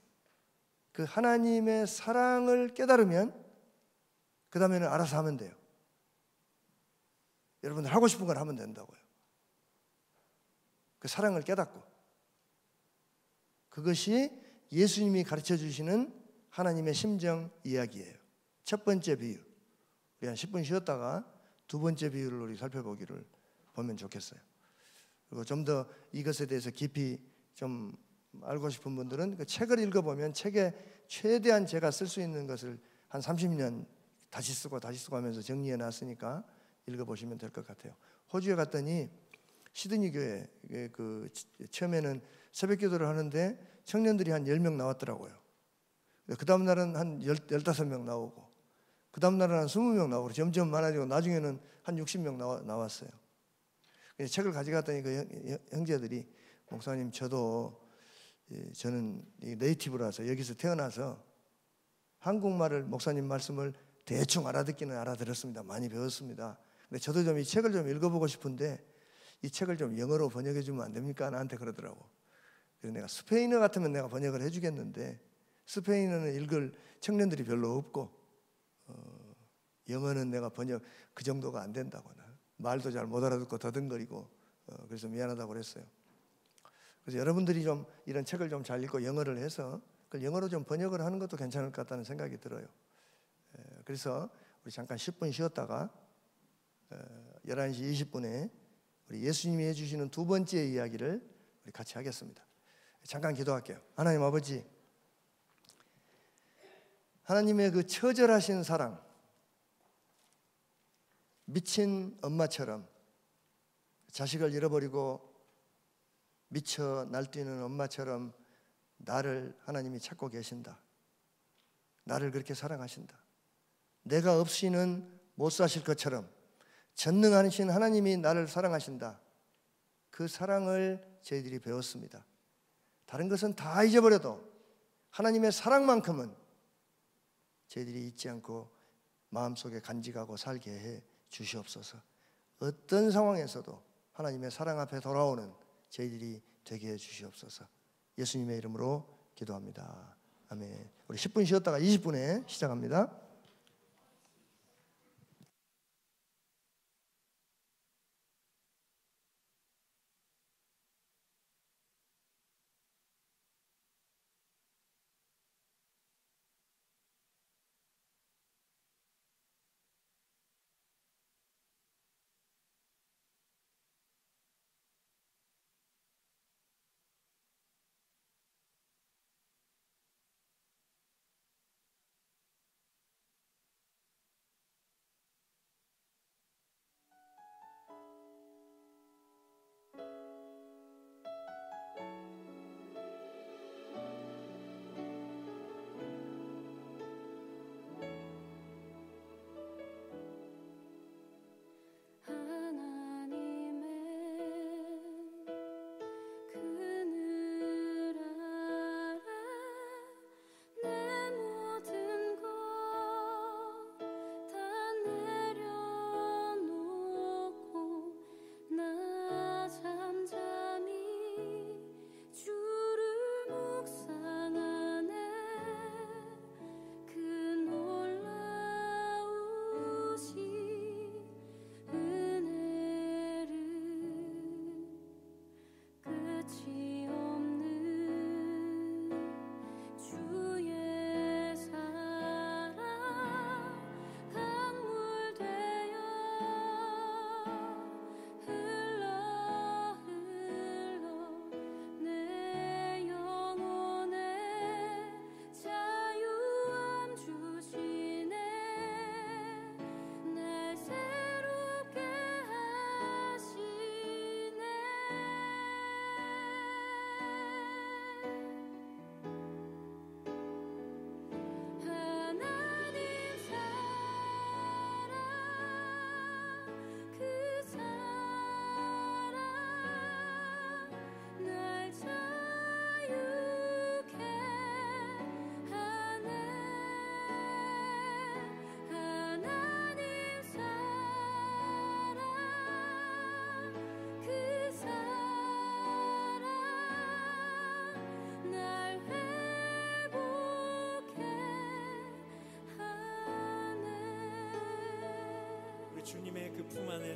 그 하나님의 사랑을 깨달으면 그 다음에는 알아서 하면 돼요. 여러분들 하고 싶은 걸 하면 된다고요. 그 사랑을 깨닫고 그것이 예수님이 가르쳐 주시는 하나님의 심정 이야기예요. 첫 번째 비유, 우리 한 10분 쉬었다가 두 번째 비유를 우리 살펴보기를 보면 좋겠어요. 그리고 좀 더 이것에 대해서 깊이 좀 알고 싶은 분들은 그 책을 읽어보면 책에 최대한 제가 쓸 수 있는 것을 한 30년 다시 쓰고 하면서 정리해 놨으니까 읽어보시면 될 것 같아요. 호주에 갔더니 시드니 교회 그 처음에는 새벽 기도를 하는데 청년들이 한 10명 나왔더라고요. 그 다음 날은 한 15명 나오고 그 다음 날은 한 20명 나오고 점점 많아지고 나중에는 한 60명 나왔어요. 책을 가져갔더니 그 형제들이 목사님 저는 네이티브라서 여기서 태어나서 한국말을 목사님 말씀을 대충 알아듣기는 알아들었습니다. 많이 배웠습니다. 근데 저도 좀 이 책을 좀 읽어보고 싶은데 이 책을 좀 영어로 번역해 주면 안 됩니까? 나한테 그러더라고. 그래서 내가 스페인어 같으면 내가 번역을 해주겠는데 스페인어는 읽을 청년들이 별로 없고 영어는 내가 번역 그 정도가 안 된다고. 말도 잘 못 알아듣고 더듬거리고 그래서 미안하다고 그랬어요. 그래서 여러분들이 좀 이런 책을 좀 잘 읽고 영어를 해서 그걸 영어로 좀 번역을 하는 것도 괜찮을 것 같다는 생각이 들어요. 그래서 우리 잠깐 10분 쉬었다가 11시 20분에 우리 예수님이 해주시는 두 번째 이야기를 우리 같이 하겠습니다. 잠깐 기도할게요. 하나님 아버지, 하나님의 그 처절하신 사랑, 미친 엄마처럼 자식을 잃어버리고 미쳐 날뛰는 엄마처럼 나를 하나님이 찾고 계신다. 나를 그렇게 사랑하신다. 내가 없이는 못 사실 것처럼 전능하신 하나님이 나를 사랑하신다. 그 사랑을 저희들이 배웠습니다. 다른 것은 다 잊어버려도 하나님의 사랑만큼은 저희들이 잊지 않고 마음속에 간직하고 살게 해 주시옵소서. 어떤 상황에서도 하나님의 사랑 앞에 돌아오는 저희들이 되게 해 주시옵소서. 예수님의 이름으로 기도합니다. 아멘. 우리 10분 쉬었다가 20분에 시작합니다.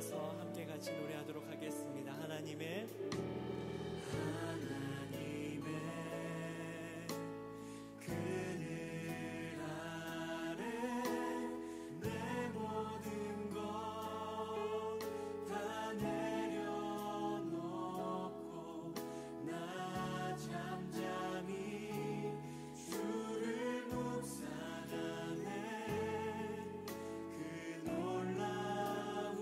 안에서 함께 같이 노래하도록 하겠습니다. 하나님의 그늘 아래 내 모든 것 다 내려놓고 나 잠잠히 주를 묵상하네. 그 놀라우신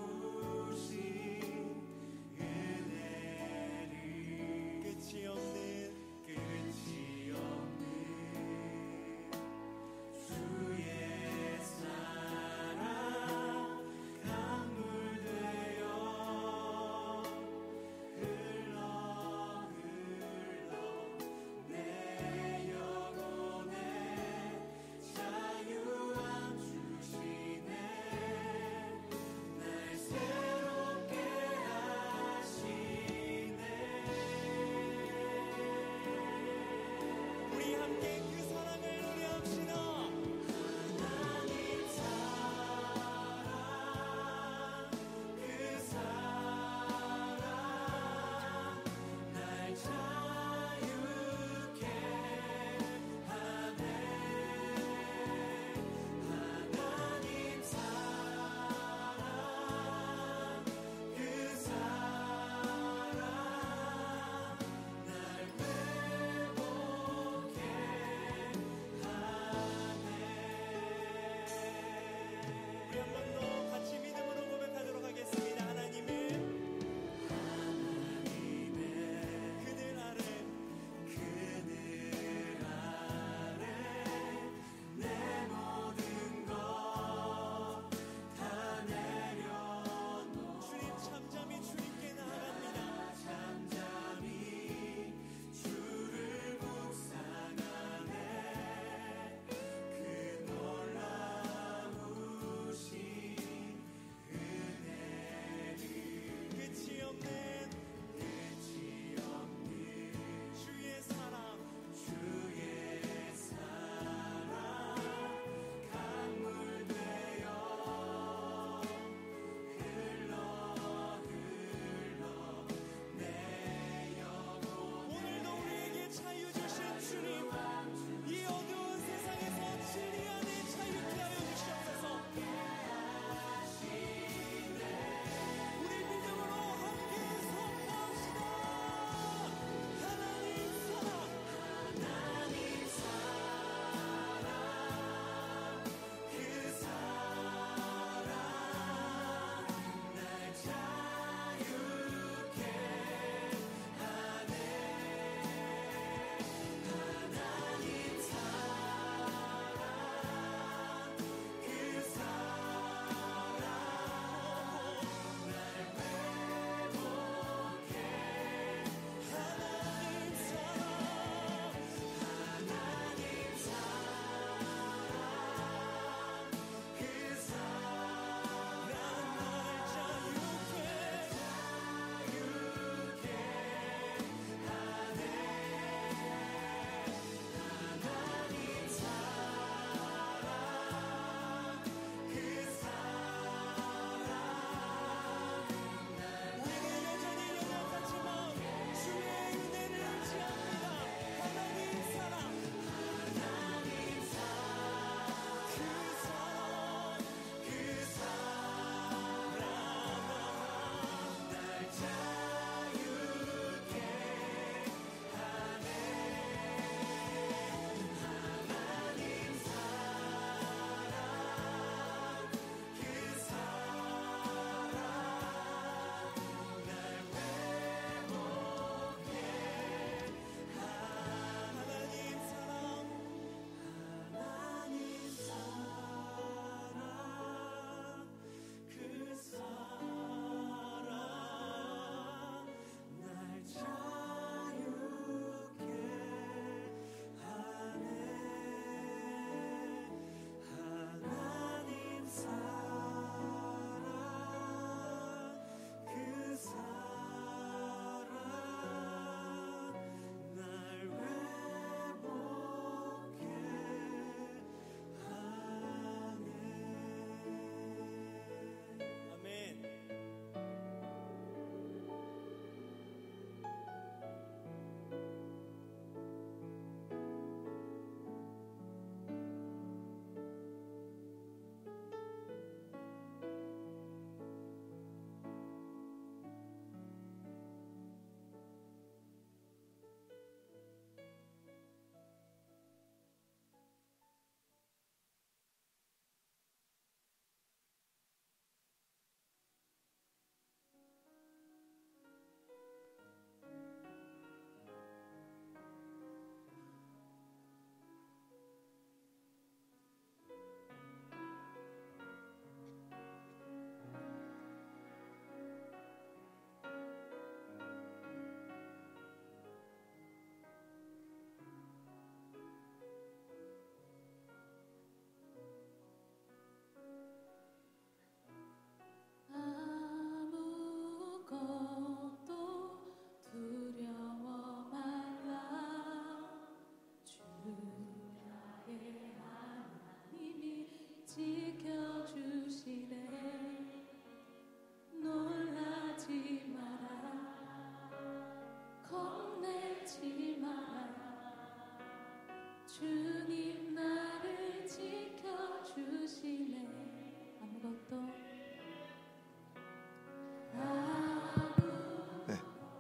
네,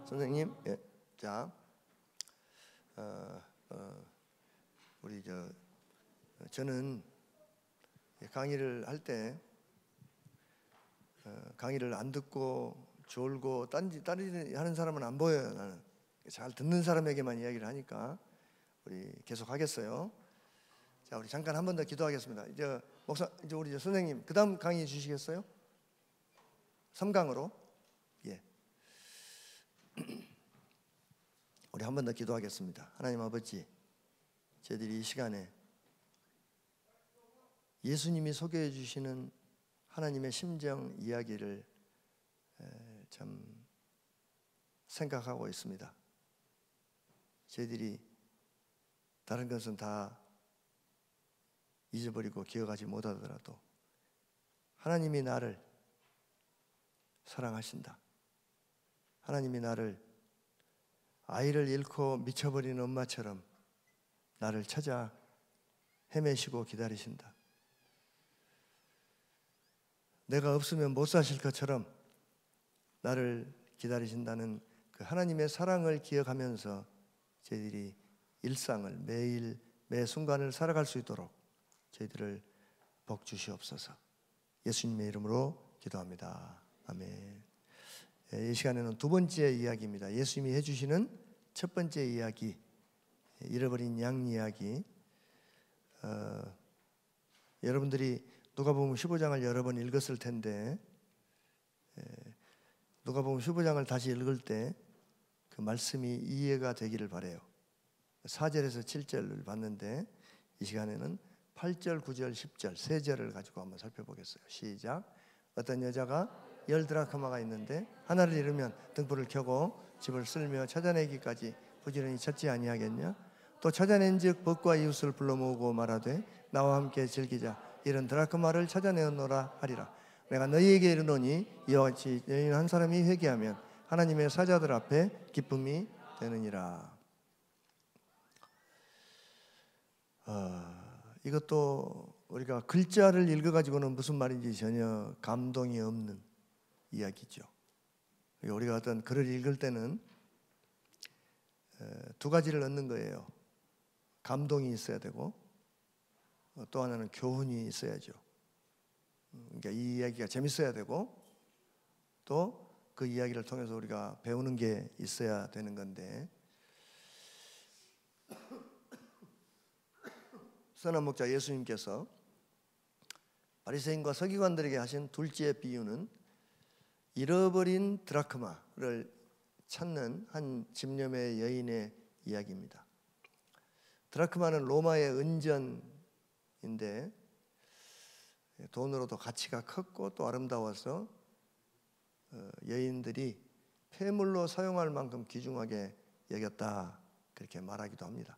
선생님, 예, 자, 우리 저는 강의를 할 때 강의를 안 듣고 졸고 딴짓 하는 사람은 안 보여요. 나는 잘 듣는 사람에게만 이야기를 하니까 우리 계속 하겠어요. 자, 우리 잠깐 한 번 더 기도하겠습니다. 이제 목사, 이제 우리 선생님 그다음 강의 주시겠어요? 3강으로. 예. 우리 한 번 더 기도하겠습니다. 하나님 아버지, 저희들이 이 시간에 예수님이 소개해 주시는 하나님의 심정 이야기를 참 생각하고 있습니다. 저희들이 다른 것은 다 잊어버리고 기억하지 못하더라도 하나님이 나를 사랑하신다. 하나님이 나를 아이를 잃고 미쳐버린 엄마처럼 나를 찾아 헤매시고 기다리신다. 내가 없으면 못 사실 것처럼 나를 기다리신다는 그 하나님의 사랑을 기억하면서 저희들이 일상을 매일 매 순간을 살아갈 수 있도록 저희들을 복 주시옵소서. 예수님의 이름으로 기도합니다. 아멘. 이 시간에는 두 번째 이야기입니다. 예수님이 해주시는 첫 번째 이야기, 잃어버린 양 이야기. 여러분들이 누가복음 15장을 여러 번 읽었을 텐데 누가복음 15장을 다시 읽을 때 그 말씀이 이해가 되기를 바라요. 4절에서 7절을 봤는데 이 시간에는 8절, 9절, 10절 세 절을 가지고 한번 살펴보겠어요. 시작. 어떤 여자가 10드라크마가 있는데 하나를 잃으면 등불을 켜고 집을 쓸며 찾아내기까지 부지런히 찾지 아니하겠냐? 또 찾아낸즉 벗과 이웃을 불러 모으고 말하되 나와 함께 즐기자. 이런 드라크마를 찾아내었노라 하리라. 내가 너희에게 이르노니 이와 같이 여인 한 사람이 회개하면 하나님의 사자들 앞에 기쁨이 되느니라. 이것도 우리가 글자를 읽어가지고는 무슨 말인지 전혀 감동이 없는 이야기죠. 우리가 어떤 글을 읽을 때는 두 가지를 얻는 거예요. 감동이 있어야 되고 또 하나는 교훈이 있어야죠. 그러니까 이 이야기가 재밌어야 되고 또 그 이야기를 통해서 우리가 배우는 게 있어야 되는 건데 선한 목자 예수님께서 바리새인과 서기관들에게 하신 둘째 비유는 잃어버린 드라크마를 찾는 한 집념의 여인의 이야기입니다. 드라크마는 로마의 은전인데 돈으로도 가치가 컸고 또 아름다워서 여인들이 폐물로 사용할 만큼 귀중하게 여겼다 그렇게 말하기도 합니다.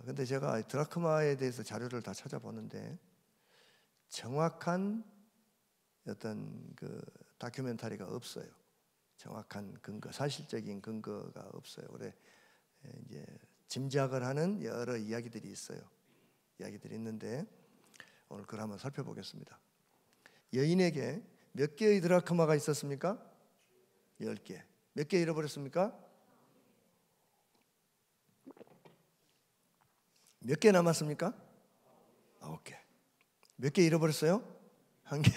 근데 제가 드라크마에 대해서 자료를 다 찾아보는데 정확한 어떤 그 다큐멘터리가 없어요. 정확한 근거, 사실적인 근거가 없어요. 그래 이제 짐작을 하는 여러 이야기들이 있어요. 이야기들이 있는데 오늘 그걸 한번 살펴보겠습니다. 여인에게 몇 개의 드라크마가 있었습니까? 10개. 몇 개 잃어버렸습니까? 몇 개 남았습니까? 9개. 몇 개 잃어버렸어요? 1개.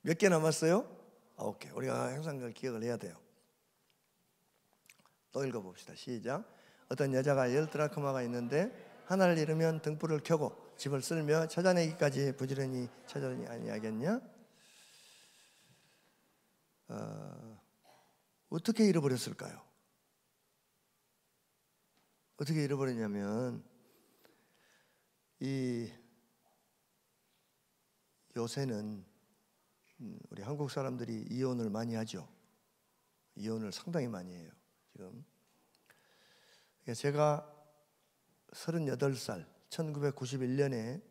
몇 개 남았어요? 9개. 우리가 항상 그걸 기억을 해야 돼요. 또 읽어봅시다. 시작. 어떤 여자가 10드라크마가 있는데 하나를 잃으면 등불을 켜고 집을 쓸며 찾아내기까지 부지런히 찾아내지 아니하겠냐? 어떻게 잃어버렸을까요? 어떻게 잃어버렸냐면 이 요새는 우리 한국 사람들이 이혼을 많이 하죠. 이혼을 상당히 많이 해요. 지금 제가 38살 1991년에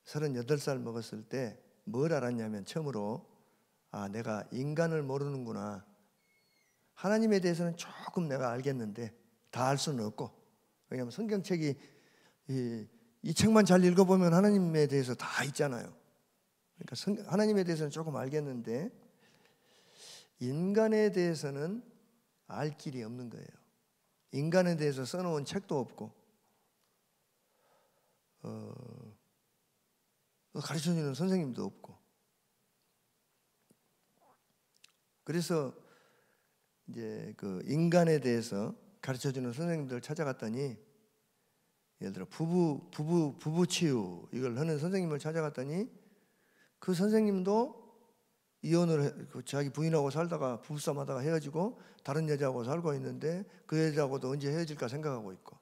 38살 먹었을 때 뭘 알았냐면 처음으로 내가 인간을 모르는구나. 하나님에 대해서는 조금 내가 알겠는데 다 알 수는 없고, 왜냐하면 성경책이 이 책만 잘 읽어보면 하나님에 대해서 다 있잖아요. 그러니까 하나님에 대해서는 조금 알겠는데 인간에 대해서는 알 길이 없는 거예요. 인간에 대해서 써놓은 책도 없고 가르쳐주는 선생님도 없고. 그래서 이제 그 인간에 대해서 가르쳐주는 선생님들 찾아갔더니, 예를 들어 부부 치유 이걸 하는 선생님을 찾아갔더니 그 선생님도 이혼을 자기 부인하고 살다가 부부싸움 하다가 헤어지고 다른 여자하고 살고 있는데 그 여자하고도 언제 헤어질까 생각하고 있고.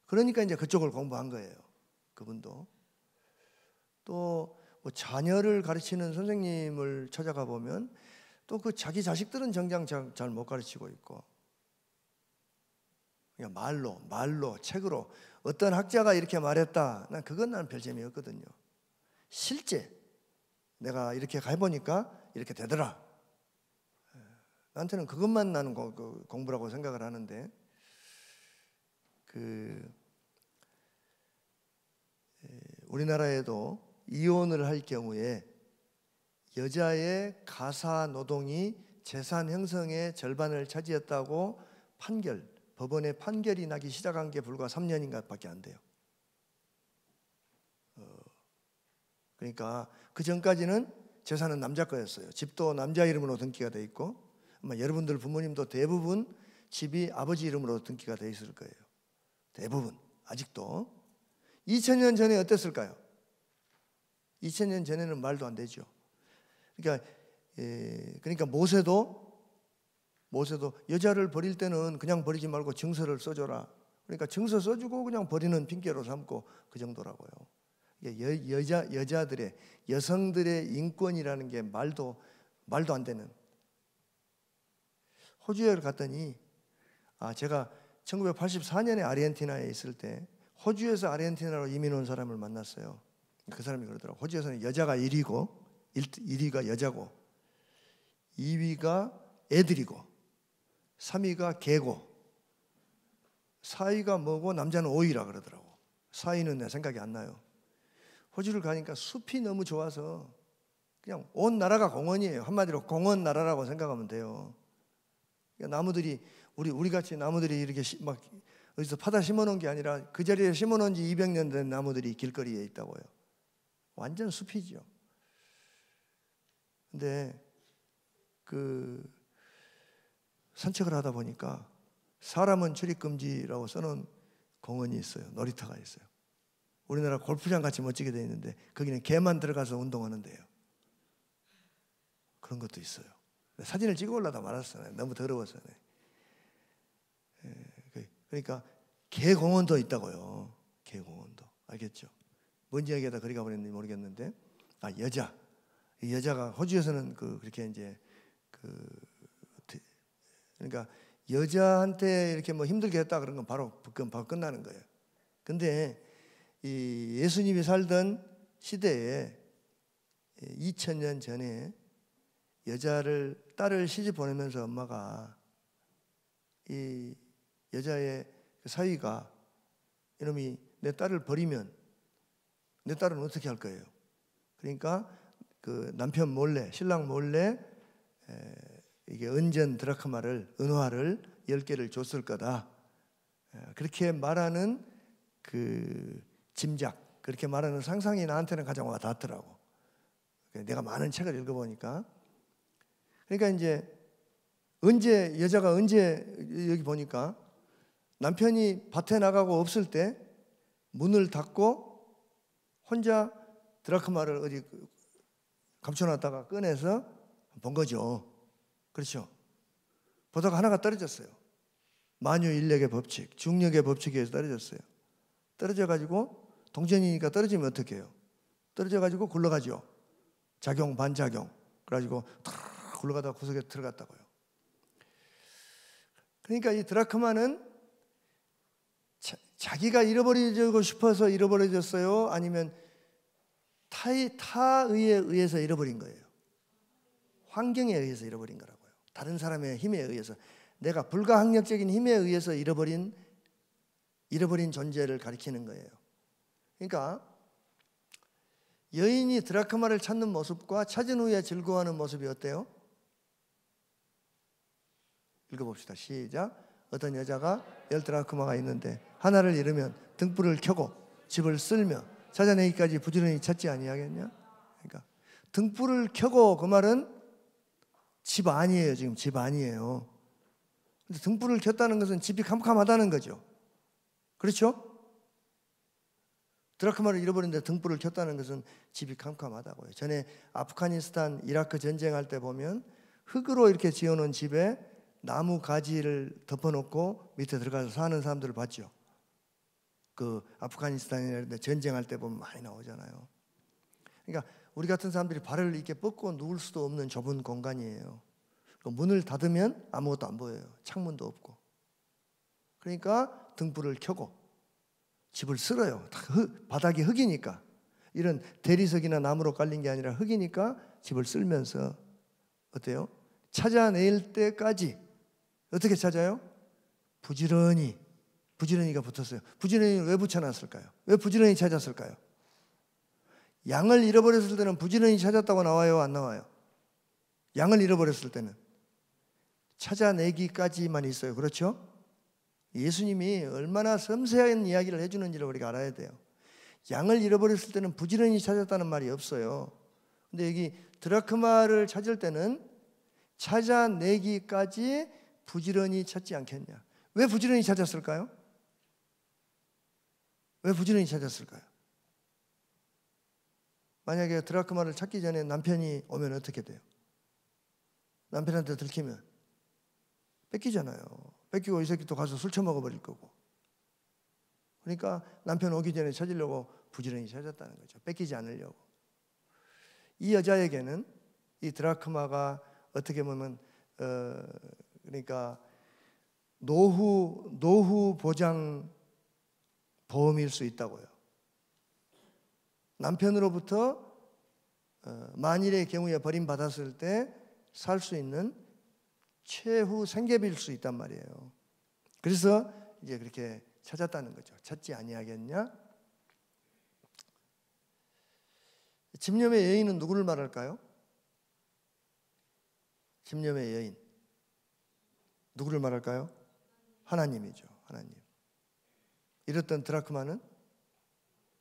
그러니까 이제 그쪽을 공부한 거예요. 그분도. 또 뭐 자녀를 가르치는 선생님을 찾아가 보면 또 그 자기 자식들은 정작 잘 못 가르치고 있고, 그냥 말로 책으로 어떤 학자가 이렇게 말했다, 그건 별 재미없거든요. 실제 내가 이렇게 해보니까 이렇게 되더라. 나한테는 그것만 나는 공부라고 생각을 하는데, 우리나라에도 이혼을 할 경우에 여자의 가사 노동이 재산 형성의 절반을 차지했다고 법원의 판결이 나기 시작한 게 불과 3년인가 밖에 안 돼요. 그러니까 그 전까지는 재산은 남자 거였어요. 집도 남자 이름으로 등기가 돼 있고, 아마 여러분들 부모님도 대부분 집이 아버지 이름으로 등기가 돼 있을 거예요. 대부분 아직도. 2000년 전에 어땠을까요? 2000년 전에는 말도 안 되죠. 그러니까 모세도 여자를 버릴 때는 그냥 버리지 말고 증서를 써줘라. 그러니까 증서 써주고 그냥 버리는 핑계로 삼고 그 정도라고요. 여성들의 인권이라는 게 말도 안 되는. 호주에 갔더니, 제가 1984년에 아르헨티나에 있을 때 호주에서 아르헨티나로 이민 온 사람을 만났어요. 그 사람이 그러더라고요. 호주에서는 여자가 1위가 여자고, 2위가 애들이고, 3위가 개고, 4위가 뭐고 남자는 5위라 그러더라고. 4위는 내 생각이 안 나요. 호주를 가니까 숲이 너무 좋아서 그냥 온 나라가 공원이에요. 한마디로 공원 나라라고 생각하면 돼요. 그러니까 나무들이 우리 같이 나무들이 이렇게 막 어디서 파다 심어놓은 게 아니라 그 자리에 심어놓은 지 200년 된 나무들이 길거리에 있다고요. 완전 숲이죠. 근데 산책을 하다 보니까 사람은 출입금지라고 써놓은 공원이 있어요. 놀이터가 있어요. 우리나라 골프장 같이 멋지게 되어 있는데 거기는 개만 들어가서 운동하는 데요. 그런 것도 있어요. 사진을 찍어 올라다 말았어요. 너무 더러워서. 그러니까 개공원도 있다고요. 개공원도. 알겠죠? 뭔지 얘기하다 거리 가버렸는지 모르겠는데, 이 여자가 호주에서는 그렇게 이제 그러니까 여자한테 이렇게 뭐 힘들게 했다 그런 건 바로 끝나는 거예요. 근데 이 예수님이 살던 시대에 2000년 전에 딸을 시집 보내면서 엄마가 이 여자의 사위가, 이놈이 내 딸을 버리면 내 딸은 어떻게 할 거예요? 그러니까 그 남편 몰래, 신랑 몰래 이게 은전 드라크마를, 은화를 10개를 줬을 거다. 그렇게 말하는 그 짐작, 그렇게 말하는 상상이 나한테는 가장 와닿더라고. 내가 많은 책을 읽어보니까. 그러니까 이제 여자가 여기 보니까 남편이 밭에 나가고 없을 때 문을 닫고 혼자 드라크마를 어디 감춰놨다가 꺼내서 본 거죠. 그렇죠? 보다가 하나가 떨어졌어요. 만유인력의 법칙, 중력의 법칙에 의해서 떨어졌어요. 떨어져가지고 동전이니까 떨어지면 어떻게 해요? 떨어져가지고 굴러가죠. 작용, 반작용. 그래가지고 탁 굴러가다가 구석에 들어갔다고요. 그러니까 이 드라크마는 자기가 잃어버리고 싶어서 잃어버려졌어요? 아니면 타의에 의해서 잃어버린 거예요? 환경에 의해서 잃어버린 거라고요. 다른 사람의 힘에 의해서, 내가 불가항력적인 힘에 의해서 잃어버린 존재를 가리키는 거예요. 그러니까 여인이 드라크마를 찾는 모습과 찾은 후에 즐거워하는 모습이 어때요? 읽어봅시다. 시작. 어떤 여자가 10드라크마가 있는데 하나를 잃으면 등불을 켜고 집을 쓸며 찾아내기까지 부지런히 찾지 아니하겠냐? 그러니까 등불을 켜고, 그 말은 집 아니에요. 지금 집 아니에요. 근데 등불을 켰다는 것은 집이 캄캄하다는 거죠. 그렇죠? 드라크마를 잃어버렸는데 등불을 켰다는 것은 집이 캄캄하다고요. 전에 아프가니스탄 이라크 전쟁할 때 보면 흙으로 이렇게 지어놓은 집에 나무 가지를 덮어놓고 밑에 들어가서 사는 사람들을 봤죠. 그 아프가니스탄에 전쟁할 때 보면 많이 나오잖아요. 그러니까 우리 같은 사람들이 발을 이렇게 뻗고 누울 수도 없는 좁은 공간이에요. 문을 닫으면 아무것도 안 보여요. 창문도 없고. 그러니까 등불을 켜고 집을 쓸어요. 바닥이 흙이니까. 이런 대리석이나 나무로 깔린 게 아니라 흙이니까 집을 쓸면서 어때요? 찾아낼 때까지 어떻게 찾아요? 부지런히가 붙었어요. 부지런히 왜 붙여놨을까요? 왜 부지런히 찾았을까요? 양을 잃어버렸을 때는 부지런히 찾았다고 나와요, 안 나와요? 양을 잃어버렸을 때는 찾아내기까지만 있어요. 그렇죠? 예수님이 얼마나 섬세한 이야기를 해주는지를 우리가 알아야 돼요. 양을 잃어버렸을 때는 부지런히 찾았다는 말이 없어요. 근데 여기 드라크마를 찾을 때는 찾아내기까지 부지런히 찾지 않겠냐? 왜 부지런히 찾았을까요? 왜 부지런히 찾았을까요? 만약에 드라크마를 찾기 전에 남편이 오면 어떻게 돼요? 남편한테 들키면 뺏기잖아요. 뺏기고 이 새끼 또 가서 술 처먹어버릴 거고. 그러니까 남편 오기 전에 찾으려고 부지런히 찾았다는 거죠. 뺏기지 않으려고. 이 여자에게는 이 드라크마가 어떻게 보면 그러니까 노후 보장 보험일 수 있다고요. 남편으로부터 만일의 경우에 버림받았을 때 살 수 있는 최후 생계비일 수 있단 말이에요. 그래서 이제 그렇게 찾았다는 거죠. 찾지 아니하겠냐? 집념의 여인은 누구를 말할까요? 집념의 여인 누구를 말할까요? 하나님이죠. 하나님. 이랬던 드라크마는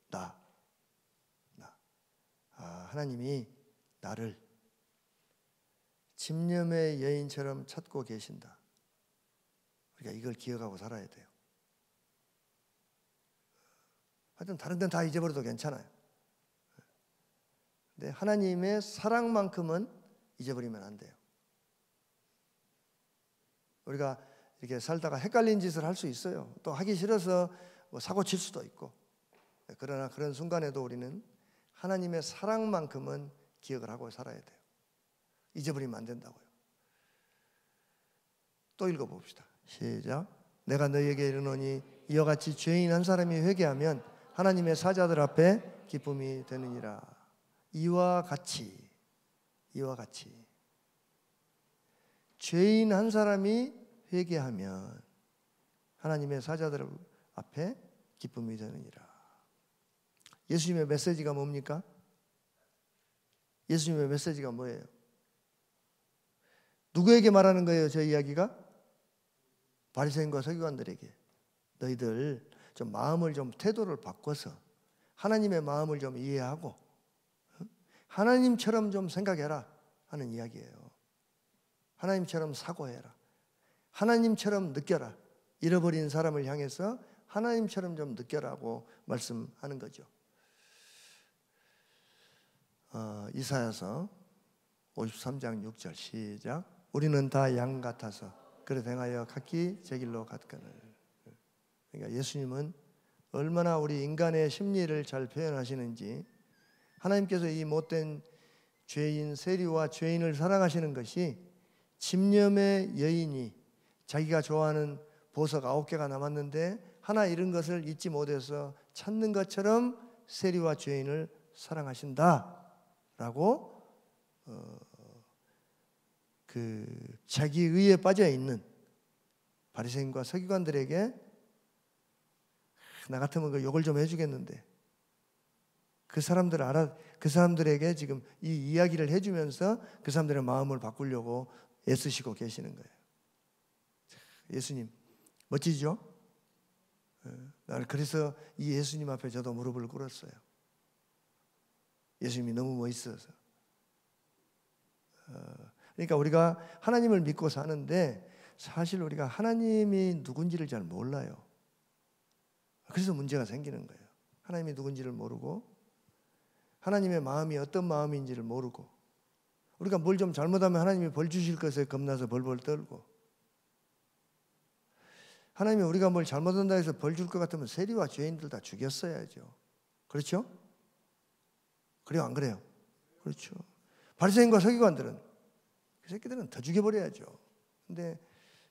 나. 하나님이 나를 집념의 여인처럼 찾고 계신다. 우리가 이걸 기억하고 살아야 돼요. 하여튼 다른 데는 다 잊어버려도 괜찮아요. 근데 하나님의 사랑만큼은 잊어버리면 안 돼요. 우리가 이렇게 살다가 헷갈린 짓을 할 수 있어요. 또 하기 싫어서 뭐 사고 칠 수도 있고. 그러나 그런 순간에도 우리는 하나님의 사랑만큼은 기억을 하고 살아야 돼요. 잊어버리면 안 된다고요. 또 읽어봅시다. 시작. 내가 너희에게 이르노니 이와 같이 죄인 한 사람이 회개하면 하나님의 사자들 앞에 기쁨이 되느니라. 이와 같이 죄인 한 사람이 회개하면 하나님의 사자들 앞에 기쁨이 되느니라. 예수님의 메시지가 뭡니까? 예수님의 메시지가 뭐예요? 누구에게 말하는 거예요? 저 이야기가? 바리새인과 서기관들에게. 너희들 좀 마음을 좀 태도를 바꿔서 하나님의 마음을 좀 이해하고 하나님처럼 좀 생각해라 하는 이야기예요. 하나님처럼 사고해라. 하나님처럼 느껴라. 잃어버린 사람을 향해서 하나님처럼 좀 느껴라고 말씀하는 거죠. 이사야서 53장 6절 시작. 우리는 다 양 같아서 그래 행하여 각기 제 길로 갔거늘. 그러니까 예수님은 얼마나 우리 인간의 심리를 잘 표현하시는지, 하나님께서 이 못된 죄인 세리와 죄인을 사랑하시는 것이 집념의 여인이 자기가 좋아하는 보석 9개가 남았는데 하나 잃은 것을 잊지 못해서 찾는 것처럼 세리와 죄인을 사랑하신다라고 그 자기 의에 빠져 있는 바리새인과 서기관들에게 나 같으면 그 욕을 좀 해주겠는데 그 사람들에게 지금 이 이야기를 해주면서 그 사람들의 마음을 바꾸려고 애쓰시고 계시는 거예요. 예수님 멋지죠? 나는 그래서 이 예수님 앞에 저도 무릎을 꿇었어요. 예수님이 너무 멋있어서. 그러니까 우리가 하나님을 믿고 사는데 사실 우리가 하나님이 누군지를 잘 몰라요. 그래서 문제가 생기는 거예요. 하나님이 누군지를 모르고 하나님의 마음이 어떤 마음인지를 모르고 우리가 뭘 좀 잘못하면 하나님이 벌 주실 것에 겁나서 벌벌 떨고 하나님이 우리가 뭘 잘못한다 해서 벌 줄 것 같으면 세리와 죄인들 다 죽였어야죠. 그렇죠? 그래요 안 그래요? 그렇죠. 바리새인과 서기관들은 그 새끼들은 더 죽여버려야죠. 근데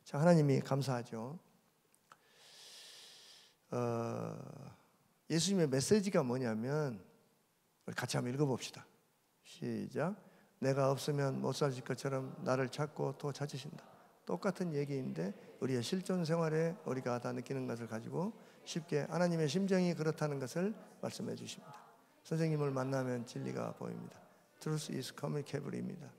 자 하나님이 감사하죠. 예수님의 메시지가 뭐냐면 우리 같이 한번 읽어봅시다. 시작. 내가 없으면 못 사실 것처럼 나를 찾고 또 찾으신다. 똑같은 얘기인데 우리의 실존 생활에 우리가 다 느끼는 것을 가지고 쉽게 하나님의 심정이 그렇다는 것을 말씀해 주십니다. 선생님을 만나면 진리가 보입니다. Truth is communicable입니다.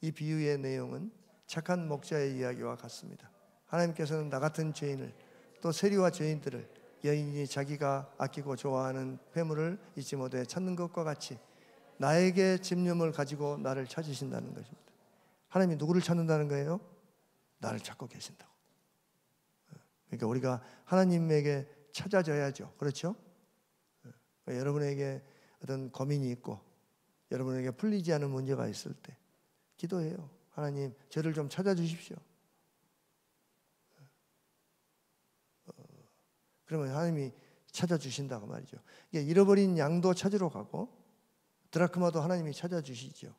이 비유의 내용은 착한 목자의 이야기와 같습니다. 하나님께서는 나 같은 죄인을 또 세리와 죄인들을 여인이 자기가 아끼고 좋아하는 회물을 잊지 못해 찾는 것과 같이 나에게 집념을 가지고 나를 찾으신다는 것입니다. 하나님이 누구를 찾는다는 거예요? 나를 찾고 계신다고. 그러니까 우리가 하나님에게 찾아져야죠. 그렇죠? 여러분에게 어떤 고민이 있고 여러분에게 풀리지 않은 문제가 있을 때 기도해요. 하나님 저를 좀 찾아주십시오. 그러면 하나님이 찾아주신다고 말이죠. 잃어버린 양도 찾으러 가고 드라크마도 하나님이 찾아주시죠.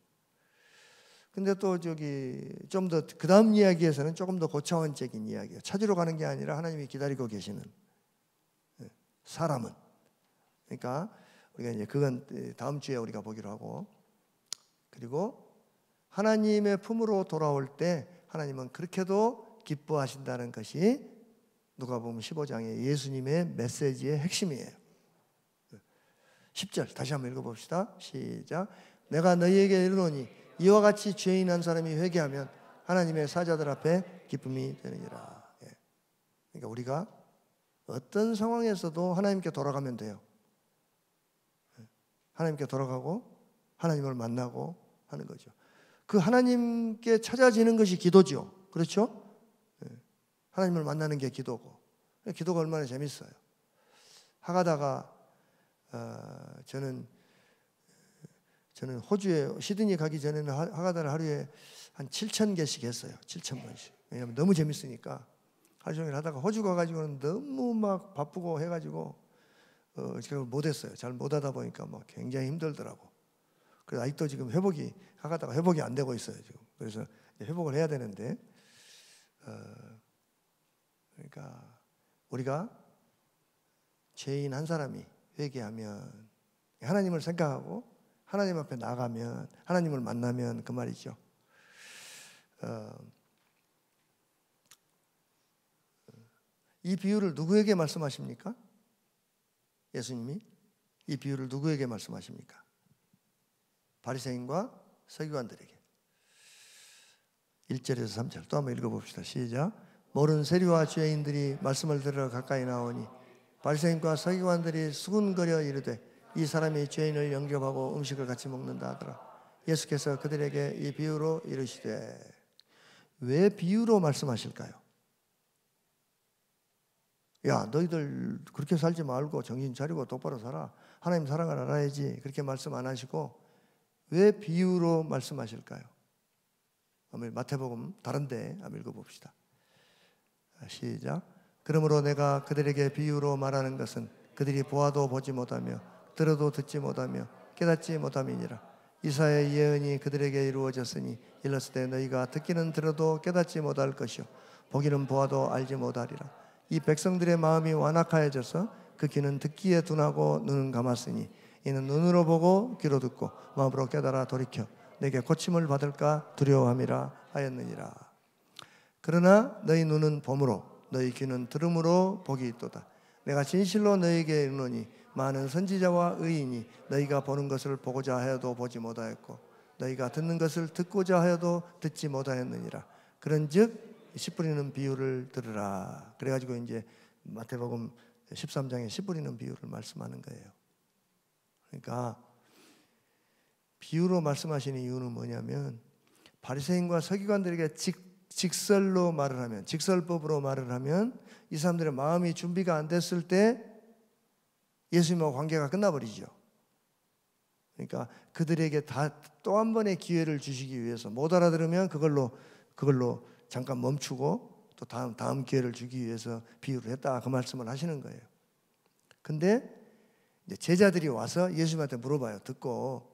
근데 또 좀 더 그 다음 이야기에서는 조금 더 고차원적인 이야기예요. 찾으러 가는 게 아니라 하나님이 기다리고 계시는 사람은. 그러니까 우리가 이제 그건 다음 주에 우리가 보기로 하고 그리고 하나님의 품으로 돌아올 때 하나님은 그렇게도 기뻐하신다는 것이 누가복음 15장의 예수님의 메시지의 핵심이에요. 10절 다시 한번 읽어봅시다. 시작. 내가 너희에게 이르노니 이와 같이 죄인 한 사람이 회개하면 하나님의 사자들 앞에 기쁨이 되느니라. 그러니까 우리가 어떤 상황에서도 하나님께 돌아가면 돼요. 하나님께 돌아가고 하나님을 만나고 하는 거죠. 그 하나님께 찾아지는 것이 기도죠. 그렇죠? 하나님을 만나는 게 기도고. 기도가 얼마나 재밌어요. 하가다가 저는 호주에 시드니 가기 전에는 하가다를 하루에 한 7,000개씩 했어요. 7,000번씩. 왜냐하면 너무 재밌으니까 하루 종일 하다가 호주 가가지고는 너무 막 바쁘고 해가지고 제가 못했어요. 잘 못하다 보니까 막 굉장히 힘들더라고. 그래서 아직도 지금 하가다가 회복이 안 되고 있어요. 지금. 그래서 회복을 해야 되는데 그러니까 우리가 죄인 한 사람이 회개하면 하나님을 생각하고 하나님 앞에 나가면 하나님을 만나면 그 말이죠. 이 비유를 누구에게 말씀하십니까? 예수님이 이 비유를 누구에게 말씀하십니까? 바리새인과 서기관들에게. 1절에서 3절 또 한번 읽어봅시다. 시작. 모른 세리와 죄인들이 말씀을 들으러 가까이 나오니 바리새인과 서기관들이 수군거려 이르되 이 사람이 죄인을 영접하고 음식을 같이 먹는다 하더라. 예수께서 그들에게 이 비유로 이르시되. 왜 비유로 말씀하실까요? 야 너희들 그렇게 살지 말고 정신 차리고 똑바로 살아. 하나님 사랑을 알아야지. 그렇게 말씀 안 하시고 왜 비유로 말씀하실까요? 마태복음 다른데 한번 읽어봅시다. 시작. 그러므로 내가 그들에게 비유로 말하는 것은 그들이 보아도 보지 못하며 들어도 듣지 못하며 깨닫지 못함이니라. 이사야의 예언이 그들에게 이루어졌으니 일렀을 때 너희가 듣기는 들어도 깨닫지 못할 것이요 보기는 보아도 알지 못하리라. 이 백성들의 마음이 완악하여져서 그 귀는 듣기에 둔하고 눈은 감았으니 이는 눈으로 보고 귀로 듣고 마음으로 깨달아 돌이켜 내게 고침을 받을까 두려워함이라 하였느니라. 그러나 너희 눈은 봄으로 너희 귀는 들음으로 복이 있도다. 내가 진실로 너희에게 이르노니 많은 선지자와 의인이 너희가 보는 것을 보고자 하여도 보지 못하였고 너희가 듣는 것을 듣고자 하여도 듣지 못하였느니라. 그런즉 씨 뿌리는 비유를 들으라. 그래가지고 이제 마태복음 13장에 씨 뿌리는 비유를 말씀하는 거예요. 그러니까 비유로 말씀하시는 이유는 뭐냐면 바리새인과 서기관들에게 직설로 말을 하면, 직설법으로 말을 하면 이 사람들의 마음이 준비가 안 됐을 때 예수님과 관계가 끝나버리죠. 그러니까 그들에게 또 한 번의 기회를 주시기 위해서 못 알아들으면 그걸로 잠깐 멈추고 또 다음 기회를 주기 위해서 비유를 했다, 그 말씀을 하시는 거예요. 근데 이제 제자들이 와서 예수님한테 물어봐요. 듣고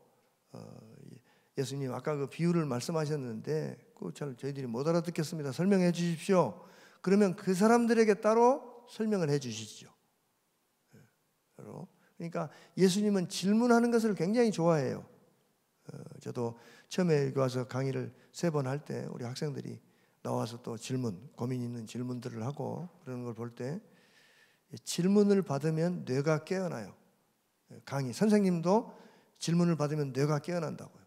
예수님 아까 그 비유를 말씀하셨는데 저희들이 못 알아듣겠습니다. 설명해 주십시오. 그러면 그 사람들에게 따로 설명을 해 주시죠. 그러니까 예수님은 질문하는 것을 굉장히 좋아해요. 저도 처음에 여기 와서 강의를 3번 할 때 우리 학생들이 나와서 또 고민 있는 질문들을 하고 그러는 걸 볼 때 질문을 받으면 뇌가 깨어나요. 선생님도 질문을 받으면 뇌가 깨어난다고요.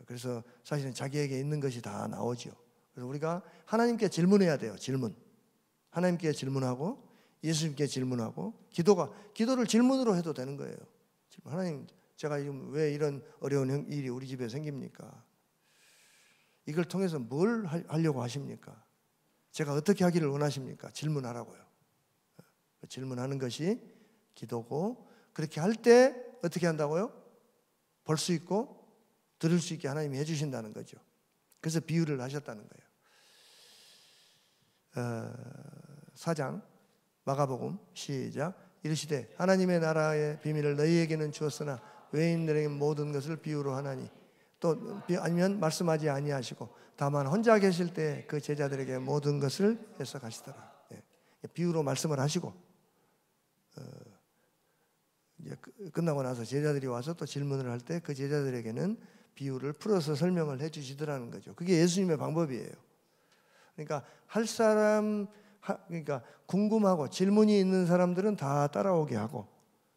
그래서 사실은 자기에게 있는 것이 다 나오죠. 그래서 우리가 하나님께 질문해야 돼요. 하나님께 질문하고 예수님께 질문하고 기도를 질문으로 해도 되는 거예요. 하나님, 제가 지금 왜 이런 어려운 일이 우리 집에 생깁니까? 이걸 통해서 뭘 하려고 하십니까? 제가 어떻게 하기를 원하십니까? 질문하라고요. 질문하는 것이 기도고, 그렇게 할 때 어떻게 한다고요? 볼 수 있고 들을 수 있게 하나님이 해주신다는 거죠. 그래서 비유를 하셨다는 거예요. 4장 마가복음 시작. 이르시되 하나님의 나라의 비밀을 너희에게는 주었으나 외인들에게 모든 것을 비유로 하나니 또 아니면 말씀하지 아니하시고 다만 혼자 계실 때 그 제자들에게 모든 것을 해석하시더라. 비유로 말씀을 하시고 이제 끝나고 나서 제자들이 와서 또 질문을 할 때 그 제자들에게는 비유를 풀어서 설명을 해 주시더라는 거죠. 그게 예수님의 방법이에요. 그러니까 그러니까 궁금하고 질문이 있는 사람들은 다 따라오게 하고,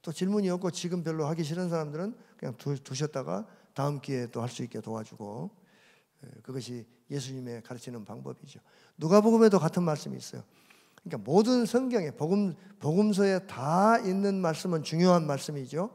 또 질문이 없고 지금 별로 하기 싫은 사람들은 그냥 두셨다가 다음 기회에 또 할 수 있게 도와주고, 그것이 예수님의 가르치는 방법이죠. 누가복음에도 같은 말씀이 있어요. 그러니까 모든 성경에 복음서에 다 있는 말씀은 중요한 말씀이죠.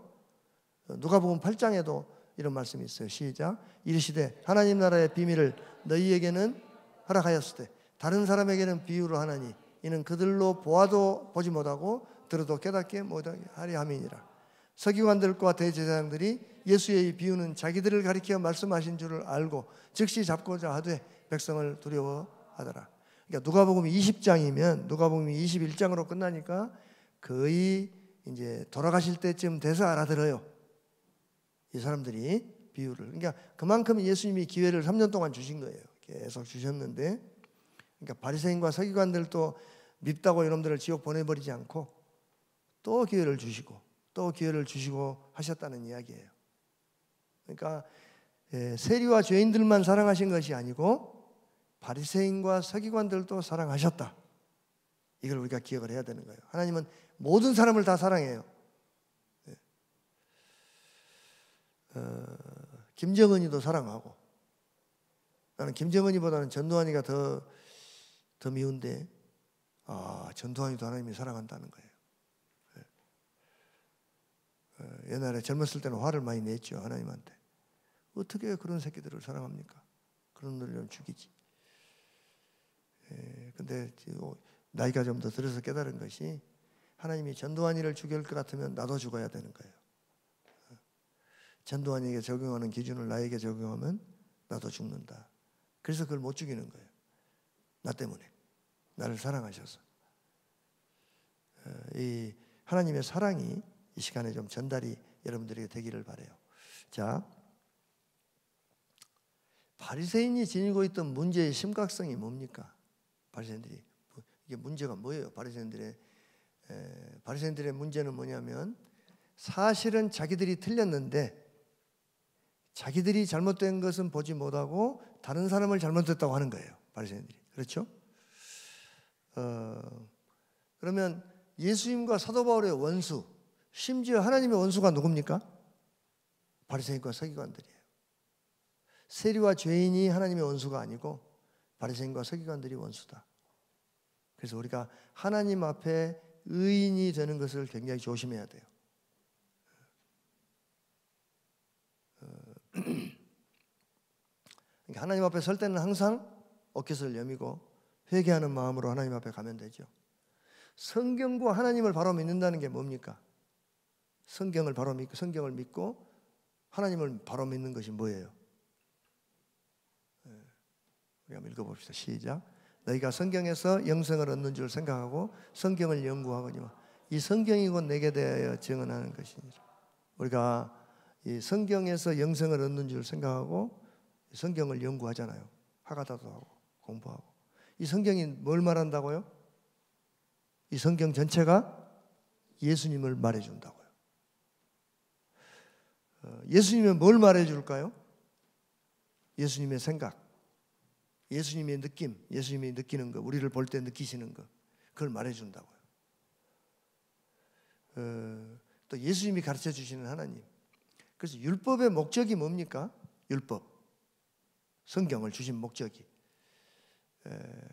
누가복음 8장에도 이런 말씀이 있어요. 시작. 이르시되 하나님 나라의 비밀을 너희에게는 허락하였을 때 다른 사람에게는 비유로 하나니 이는 그들로 보아도 보지 못하고 들어도 깨닫게 못하게 함이니라. 서기관들과 대제사장들이 예수의 이 비유는 자기들을 가리켜 말씀하신 줄을 알고 즉시 잡고자 하되 백성을 두려워하더라. 그러니까 누가복음이 20장이면 누가복음이 21장으로 끝나니까 거의 이제 돌아가실 때쯤 돼서 알아들어요. 이 사람들이 비유를. 그러니까 그만큼 예수님이 기회를 3년 동안 주신 거예요. 계속 주셨는데, 그러니까 바리새인과 서기관들도 밉다고 이놈들을 지옥 보내버리지 않고 또 기회를 주시고 또 기회를 주시고 하셨다는 이야기예요. 그러니까 세리와 죄인들만 사랑하신 것이 아니고 바리새인과 서기관들도 사랑하셨다. 이걸 우리가 기억을 해야 되는 거예요. 하나님은 모든 사람을 다 사랑해요. 김정은이도 사랑하고, 나는 김정은이보다는 전두환이가 더 미운데, 전두환이도 하나님이 사랑한다는 거예요. 옛날에 젊었을 때는 화를 많이 냈죠, 하나님한테. 어떻게 그런 새끼들을 사랑합니까? 그런 놈을 죽이지. 근데 나이가 좀 더 들어서 깨달은 것이, 하나님이 전두환이를 죽일 것 같으면 나도 죽어야 되는 거예요. 전두환에게 적용하는 기준을 나에게 적용하면 나도 죽는다. 그래서 그걸 못 죽이는 거예요. 나 때문에. 나를 사랑하셔서. 이 하나님의 사랑이 이 시간에 좀 전달이 여러분들에게 되기를 바라요. 자, 바리새인이 지니고 있던 문제의 심각성이 뭡니까? 바리새인들이 이게 문제가 뭐예요? 바리새인들의 문제는 뭐냐면, 사실은 자기들이 틀렸는데 자기들이 잘못된 것은 보지 못하고 다른 사람을 잘못했다고 하는 거예요. 바리새인들이. 그렇죠? 그러면 예수님과 사도 바울의 원수, 심지어 하나님의 원수가 누굽니까? 바리새인과 서기관들이에요. 세리와 죄인이 하나님의 원수가 아니고 바리새인과 서기관들이 원수다. 그래서 우리가 하나님 앞에 의인이 되는 것을 굉장히 조심해야 돼요. 그러니까 하나님 앞에 설 때는 항상 어깨를 여미고 회개하는 마음으로 하나님 앞에 가면 되죠. 성경과 하나님을 바로 믿는다는 게 뭡니까? 성경을 바로 믿고 성경을 믿고 하나님을 바로 믿는 것이 뭐예요? 우리 한번 읽어봅시다. 시작. 너희가 성경에서 영생을 얻는 줄 생각하고 성경을 연구하거니와 이 성경이 곧 내게 대하여 증언하는 것이니라. 우리가 이 성경에서 영생을 얻는 줄 생각하고 성경을 연구하잖아요. 하가다도 하고 공부하고. 이 성경이 뭘 말한다고요? 이 성경 전체가 예수님을 말해준다고요. 예수님은 뭘 말해줄까요? 예수님의 생각, 예수님의 느낌, 예수님이 느끼는 거, 우리를 볼 때 느끼시는 거, 그걸 말해준다고요. 또 예수님이 가르쳐 주시는 하나님. 그래서 율법의 목적이 뭡니까? 율법, 성경을 주신 목적이.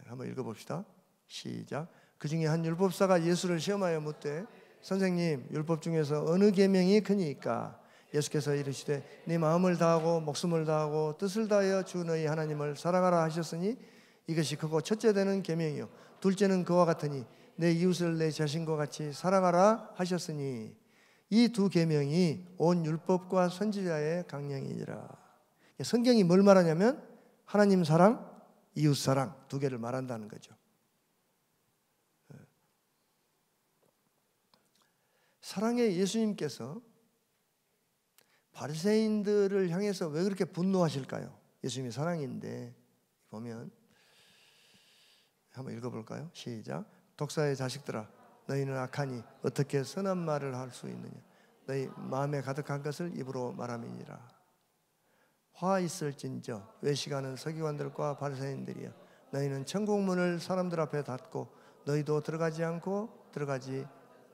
한번 읽어봅시다. 시작. 그 중에 한 율법사가 예수를 시험하여 묻되 선생님, 율법 중에서 어느 계명이 크니까? 예수께서 이르시되 네 마음을 다하고 목숨을 다하고 뜻을 다하여 주 너희 하나님을 사랑하라 하셨으니 이것이 크고 첫째 되는 계명이요 둘째는 그와 같으니 내 이웃을 내 자신과 같이 사랑하라 하셨으니 이 두 계명이 온 율법과 선지자의 강령이니라. 성경이 뭘 말하냐면 하나님 사랑, 이웃 사랑 두 개를 말한다는 거죠. 사랑의 예수님께서 바리새인들을 향해서 왜 그렇게 분노하실까요? 예수님이 사랑인데 보면 한번 읽어볼까요? 시작. 독사의 자식들아 너희는 악하니 어떻게 선한 말을 할 수 있느냐? 너희 마음에 가득한 것을 입으로 말함이니라. 화 있을진저 외식하는 서기관들과 바리새인들이여 너희는 천국문을 사람들 앞에 닫고 너희도 들어가지 않고 들어가지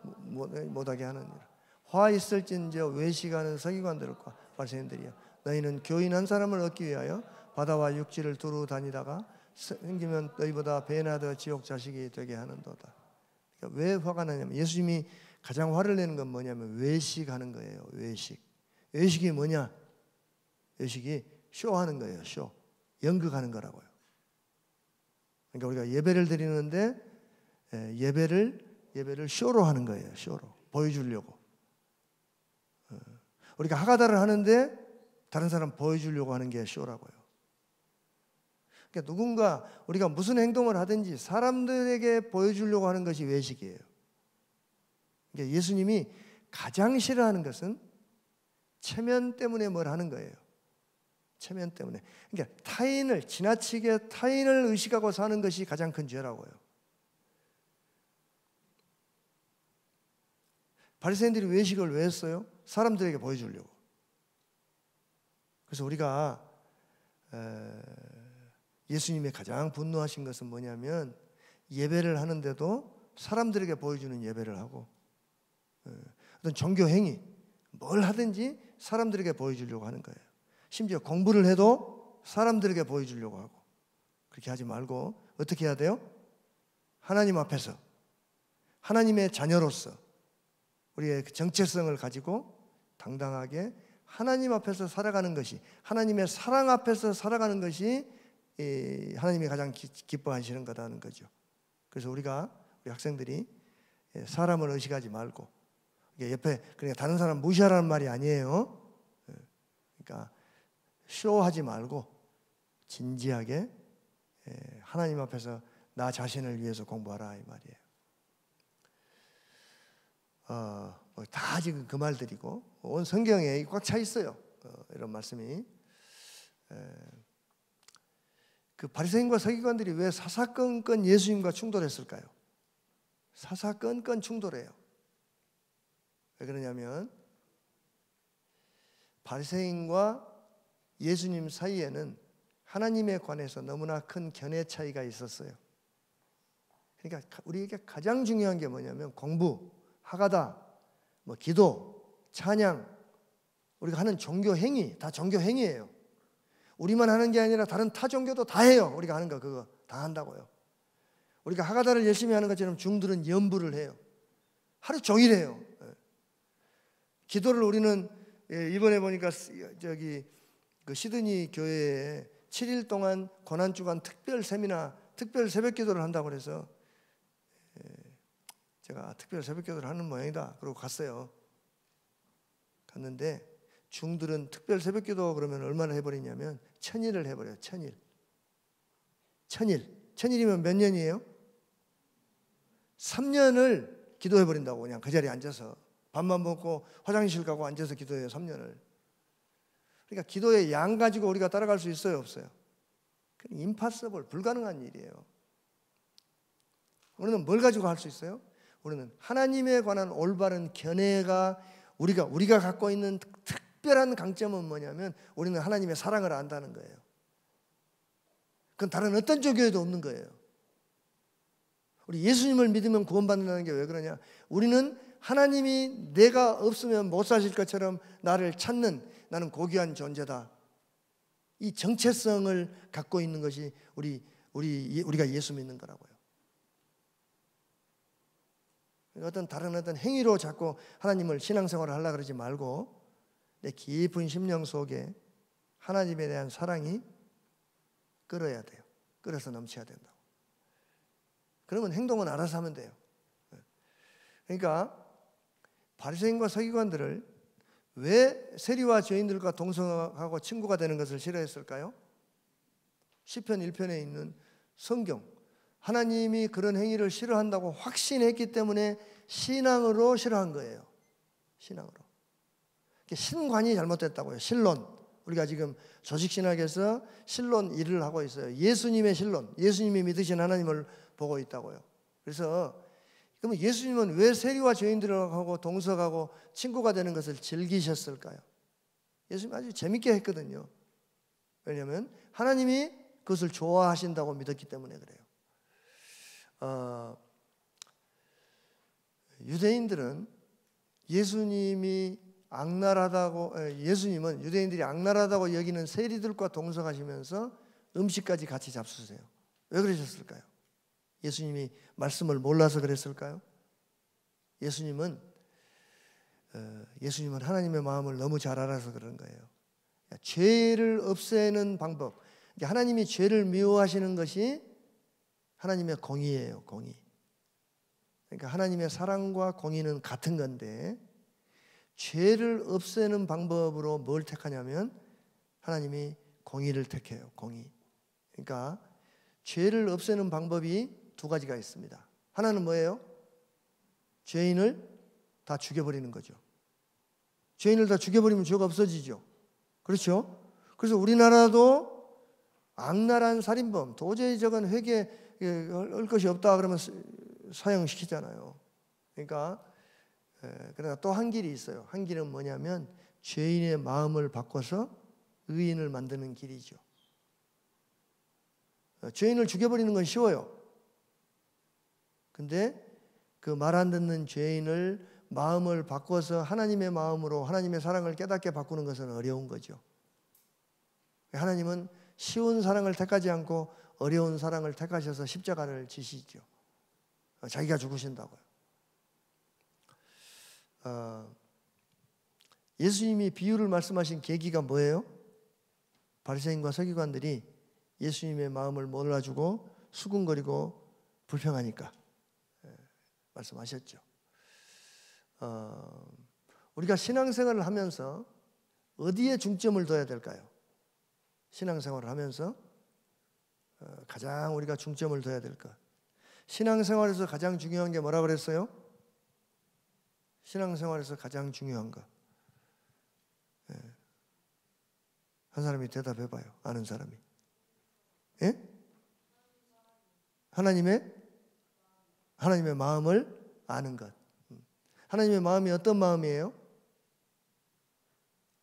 못하게 하느니라. 화 있을진저 외식하는 서기관들과 바리새인들이여 너희는 교인 한 사람을 얻기 위하여 바다와 육지를 두루 다니다가 생기면 너희보다 배나 더 지옥 자식이 되게 하는도다. 그러니까 왜 화가 나냐면 예수님이 가장 화를 내는 건 뭐냐면 외식하는 거예요. 외식이 뭐냐? 외식이 쇼하는 거예요. 쇼. 연극하는 거라고요. 그러니까 우리가 예배를 드리는데 예배를 쇼로 하는 거예요. 쇼로 보여주려고. 우리가 하가다를 하는데 다른 사람 보여주려고 하는 게 쇼라고요. 그러니까 누군가 우리가 무슨 행동을 하든지 사람들에게 보여주려고 하는 것이 외식이에요. 그러니까 예수님이 가장 싫어하는 것은 체면 때문에 뭘 하는 거예요. 체면 때문에. 그러니까 지나치게 타인을 의식하고 사는 것이 가장 큰 죄라고요. 바리새인들이 외식을 왜 했어요? 사람들에게 보여주려고. 그래서 우리가 예수님이 가장 분노하신 것은 뭐냐면 예배를 하는데도 사람들에게 보여주는 예배를 하고 어떤 종교 행위 뭘 하든지 사람들에게 보여주려고 하는 거예요. 심지어 공부를 해도 사람들에게 보여주려고 하고. 그렇게 하지 말고 어떻게 해야 돼요? 하나님 앞에서 하나님의 자녀로서 우리의 정체성을 가지고 당당하게 하나님 앞에서 살아가는 것이, 하나님의 사랑 앞에서 살아가는 것이 하나님이 가장 기뻐하시는 거라는 거죠. 그래서 우리 학생들이 사람을 의식하지 말고 옆에 그러니까 다른 사람 무시하라는 말이 아니에요. 그러니까 쇼하지 말고 진지하게 하나님 앞에서 나 자신을 위해서 공부하라 이 말이에요. 다 지금 그 말들이고 온 성경에 꽉 차 있어요. 이런 말씀이. 그 바리새인과 서기관들이 왜 사사건건 예수님과 충돌했을까요? 사사건건 충돌해요. 왜 그러냐면 바리새인과 예수님 사이에는 하나님에 관해서 너무나 큰 견해 차이가 있었어요. 그러니까 우리에게 가장 중요한 게 뭐냐면 공부, 하가다, 뭐 기도, 찬양, 우리가 하는 종교 행위 다 종교 행위예요. 우리만 하는 게 아니라 다른 타 종교도 다 해요. 우리가 하는 거 그거 다 한다고요. 우리가 하가다를 열심히 하는 것처럼 중들은 연부를 해요. 하루 종일 해요. 기도를 우리는 이번에 보니까 저기 그 시드니 교회에 7일 동안 고난주간 특별 세미나, 특별 새벽 기도를 한다고 그래서 제가 특별 새벽 기도를 하는 모양이다. 그러고 갔어요. 갔는데 중들은 특별 새벽 기도 그러면 얼마나 해버리냐면 1000일을 해버려요. 1000일. 1000일이면 몇 년이에요? 3년을 기도해버린다고. 그냥 그 자리에 앉아서 밥만 먹고 화장실 가고 앉아서 기도해요. 3년을. 그러니까 기도의 양 가지고 우리가 따라갈 수 있어요? 없어요? 임파서블, 불가능한 일이에요. 우리는 뭘 가지고 할 수 있어요? 우리는 하나님에 관한 올바른 견해가 우리가 갖고 있는 특별한 강점은 뭐냐면 우리는 하나님의 사랑을 안다는 거예요. 그건 다른 어떤 종교에도 없는 거예요. 우리 예수님을 믿으면 구원받는다는 게 왜 그러냐? 우리는 하나님이 내가 없으면 못 사실 것처럼 나를 찾는, 나는 고귀한 존재다, 이 정체성을 갖고 있는 것이 우리가 예수 믿는 거라고요. 다른 어떤 행위로 자꾸 하나님을 신앙생활을 하려고 그러지 말고 내 깊은 심령 속에 하나님에 대한 사랑이 끓어야 돼요. 끓어서 넘쳐야 된다고. 그러면 행동은 알아서 하면 돼요. 그러니까 바리새인과 서기관들을 왜 세리와 죄인들과 동성하고 친구가 되는 것을 싫어했을까요? 시편 1편에 있는 성경, 하나님이 그런 행위를 싫어한다고 확신했기 때문에 신앙으로 싫어한 거예요. 신앙으로. 신관이 잘못됐다고요. 신론. 우리가 지금 조직신학에서 신론 일을 하고 있어요. 예수님의 신론, 예수님이 믿으신 하나님을 보고 있다고요. 그래서 그러면 예수님은 왜 세리와 죄인들하고 동석하고 친구가 되는 것을 즐기셨을까요? 예수님 아주 재밌게 했거든요. 왜냐하면 하나님이 그것을 좋아하신다고 믿었기 때문에 그래요. 유대인들은 예수님은 유대인들이 악랄하다고 여기는 세리들과 동석하시면서 음식까지 같이 잡수세요. 왜 그러셨을까요? 예수님이 말씀을 몰라서 그랬을까요? 예수님은 하나님의 마음을 너무 잘 알아서 그런 거예요. 죄를 없애는 방법, 하나님이 죄를 미워하시는 것이 하나님의 공의예요. 공의. 그러니까 하나님의 사랑과 공의는 같은 건데 죄를 없애는 방법으로 뭘 택하냐면 하나님이 공의를 택해요. 공의. 그러니까 죄를 없애는 방법이 두 가지가 있습니다. 하나는 뭐예요? 죄인을 다 죽여버리는 거죠. 죄인을 다 죽여버리면 죄가 없어지죠. 그렇죠? 그래서 우리나라도 악랄한 살인범, 도저히 저건 회개할 것이 없다 그러면 사형시키잖아요. 그러니까 그러나 또 한 길이 있어요. 한 길은 뭐냐면 죄인의 마음을 바꿔서 의인을 만드는 길이죠. 죄인을 죽여버리는 건 쉬워요. 근데 그 말 안 듣는 죄인을 마음을 바꿔서 하나님의 마음으로 하나님의 사랑을 깨닫게 바꾸는 것은 어려운 거죠. 하나님은 쉬운 사랑을 택하지 않고 어려운 사랑을 택하셔서 십자가를 지시죠. 자기가 죽으신다고요. 예수님이 비유를 말씀하신 계기가 뭐예요? 바리새인과 서기관들이 예수님의 마음을 몰라주고 수군거리고 불평하니까 말씀하셨죠. 우리가 신앙생활을 하면서 어디에 중점을 둬야 될까요? 신앙생활을 하면서 가장 우리가 중점을 둬야 될까? 신앙생활에서 가장 중요한 게 뭐라 그랬어요? 신앙생활에서 가장 중요한 거. 한 사람이 대답해 봐요. 아는 사람이. 예? 하나님의 마음을 아는 것. 하나님의 마음이 어떤 마음이에요?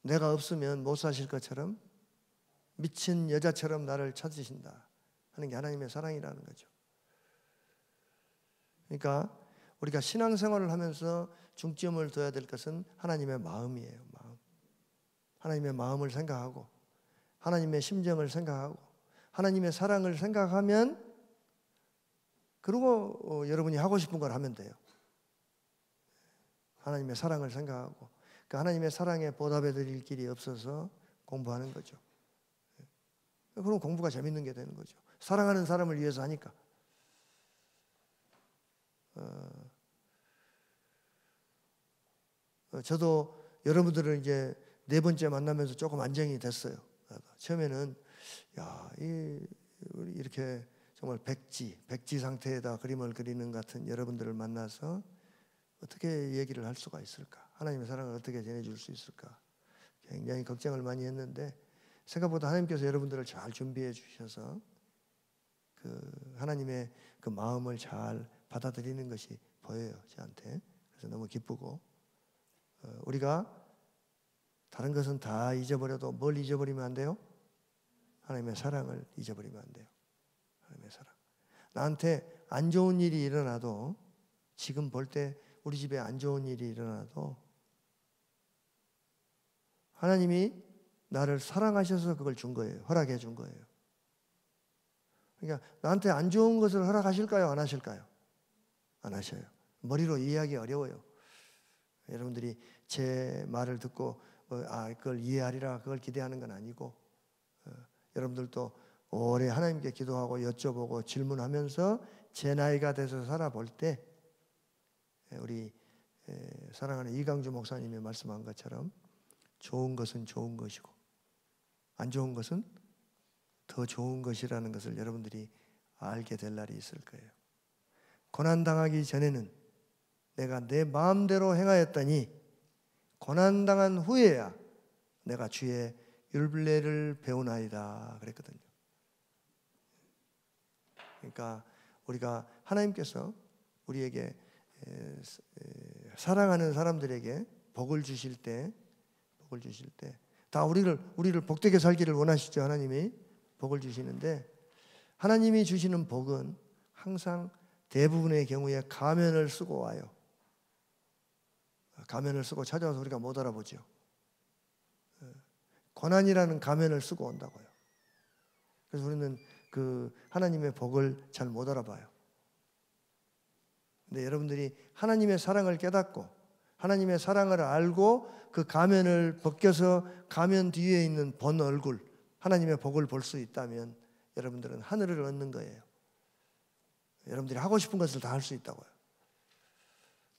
내가 없으면 못 사실 것처럼 미친 여자처럼 나를 찾으신다 하는 게 하나님의 사랑이라는 거죠. 그러니까 우리가 신앙생활을 하면서 중점을 둬야 될 것은 하나님의 마음이에요. 마음. 하나님의 마음을 생각하고 하나님의 심정을 생각하고 하나님의 사랑을 생각하면, 그리고 여러분이 하고 싶은 걸 하면 돼요. 하나님의 사랑을 생각하고 그 하나님의 사랑에 보답해 드릴 길이 없어서 공부하는 거죠. 그럼 공부가 재밌는 게 되는 거죠. 사랑하는 사람을 위해서 하니까. 저도 여러분들을 이제 4번째 만나면서 조금 안정이 됐어요. 처음에는 이렇게 정말 백지 상태에다 그림을 그리는 같은 여러분들을 만나서 어떻게 얘기를 할 수가 있을까? 하나님의 사랑을 어떻게 전해줄 수 있을까? 굉장히 걱정을 많이 했는데 생각보다 하나님께서 여러분들을 잘 준비해 주셔서 그 하나님의 그 마음을 잘 받아들이는 것이 보여요, 저한테. 그래서 너무 기쁘고, 우리가 다른 것은 다 잊어버려도 뭘 잊어버리면 안 돼요? 하나님의 사랑을 잊어버리면 안 돼요. 하나님의 사랑. 나한테 안 좋은 일이 일어나도, 지금 볼 때 우리 집에 안 좋은 일이 일어나도 하나님이 나를 사랑하셔서 그걸 준 거예요. 허락해 준 거예요. 그러니까 나한테 안 좋은 것을 허락하실까요? 안 하실까요? 안 하셔요. 머리로 이해하기 어려워요. 여러분들이 제 말을 듣고 그걸 이해하리라 그걸 기대하는 건 아니고, 여러분들도 오래 하나님께 기도하고 여쭤보고 질문하면서 제 나이가 돼서 살아볼 때 우리 사랑하는 이강주 목사님이 말씀한 것처럼 좋은 것은 좋은 것이고 안 좋은 것은 더 좋은 것이라는 것을 여러분들이 알게 될 날이 있을 거예요. 고난당하기 전에는 내가 내 마음대로 행하였더니 고난당한 후에야 내가 주의 율례를 배우나이다 그랬거든요. 그러니까 우리가 하나님께서 우리에게 사랑하는 사람들에게 복을 주실 때 다 우리를 복되게 살기를 원하시죠. 하나님이 복을 주시는데, 하나님이 주시는 복은 항상 대부분의 경우에 가면을 쓰고 와요. 가면을 쓰고 찾아와서 우리가 못 알아보죠. 고난이라는 가면을 쓰고 온다고요. 그래서 우리는 그 하나님의 복을 잘 못 알아봐요. 근데 여러분들이 하나님의 사랑을 깨닫고 하나님의 사랑을 알고 그 가면을 벗겨서 가면 뒤에 있는 본 얼굴, 하나님의 복을 볼 수 있다면 여러분들은 하늘을 얻는 거예요. 여러분들이 하고 싶은 것을 다 할 수 있다고요.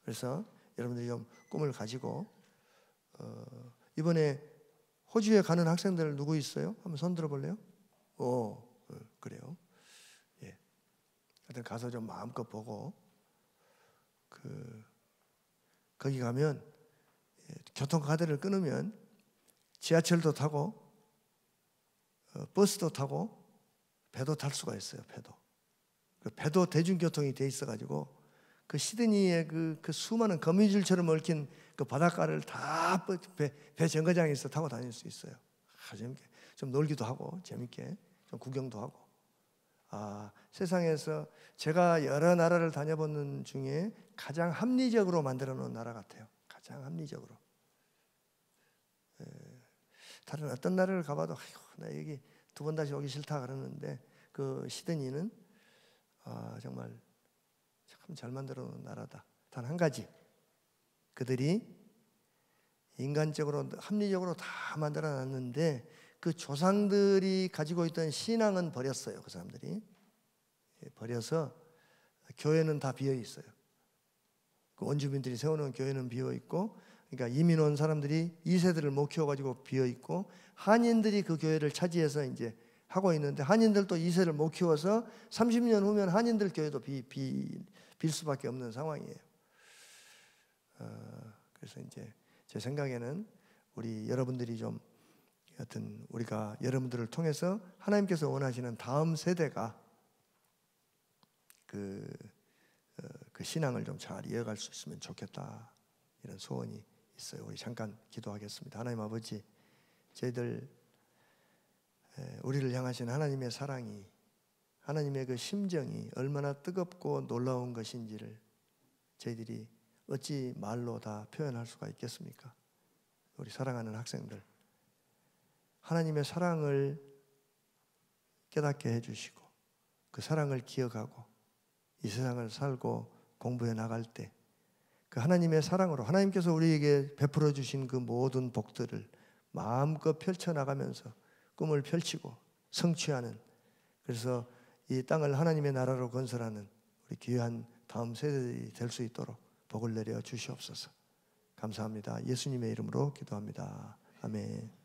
그래서 여러분들이 좀 꿈을 가지고, 이번에 호주에 가는 학생들 누구 있어요? 한번 손 들어볼래요? 그래요. 예. 하여튼 가서 좀 마음껏 보고, 거기 가면 교통카드를 끊으면 지하철도 타고 버스도 타고 배도 탈 수가 있어요. 배도 대중교통이 돼 있어가지고 그 시드니의 그 수많은 거미줄처럼 얽힌 그 바닷가를 다 배 정거장에서 타고 다닐 수 있어요. 재밌게 좀 놀기도 하고 재밌게 좀 구경도 하고. 세상에서 제가 여러 나라를 다녀본 중에 가장 합리적으로 만들어 놓은 나라 같아요. 가장 합리적으로. 다른 어떤 나라를 가봐도 나 여기 2번 다시 오기 싫다 그러는데, 그 시드니는 정말 참 잘 만들어 놓은 나라다. 단 한 가지, 그들이 인간적으로 합리적으로 다 만들어 놨는데 그 조상들이 가지고 있던 신앙은 버렸어요. 그 사람들이 버려서 교회는 다 비어 있어요. 그 원주민들이 세워놓은 교회는 비어 있고, 그러니까 이민 온 사람들이 2세들을 못 키워가지고 비어 있고, 한인들이 그 교회를 차지해서 이제 하고 있는데, 한인들도 2세를 못 키워서 30년 후면 한인들 교회도 빌 수밖에 없는 상황이에요. 그래서 이제 제 생각에는 우리 여러분들이 좀, 하여튼 우리가 여러분들을 통해서 하나님께서 원하시는 다음 세대가 그 신앙을 좀 잘 이어갈 수 있으면 좋겠다, 이런 소원이 있어요. 우리 잠깐 기도하겠습니다. 하나님 아버지, 저희들 우리를 향하신 하나님의 사랑이, 하나님의 그 심정이 얼마나 뜨겁고 놀라운 것인지를 저희들이 어찌 말로 다 표현할 수가 있겠습니까? 우리 사랑하는 학생들, 하나님의 사랑을 깨닫게 해주시고 그 사랑을 기억하고 이 세상을 살고 공부해 나갈 때 그 하나님의 사랑으로 하나님께서 우리에게 베풀어 주신 그 모든 복들을 마음껏 펼쳐나가면서 꿈을 펼치고 성취하는, 그래서 이 땅을 하나님의 나라로 건설하는 우리 귀한 다음 세대들이 될 수 있도록 복을 내려 주시옵소서. 감사합니다. 예수님의 이름으로 기도합니다. 아멘.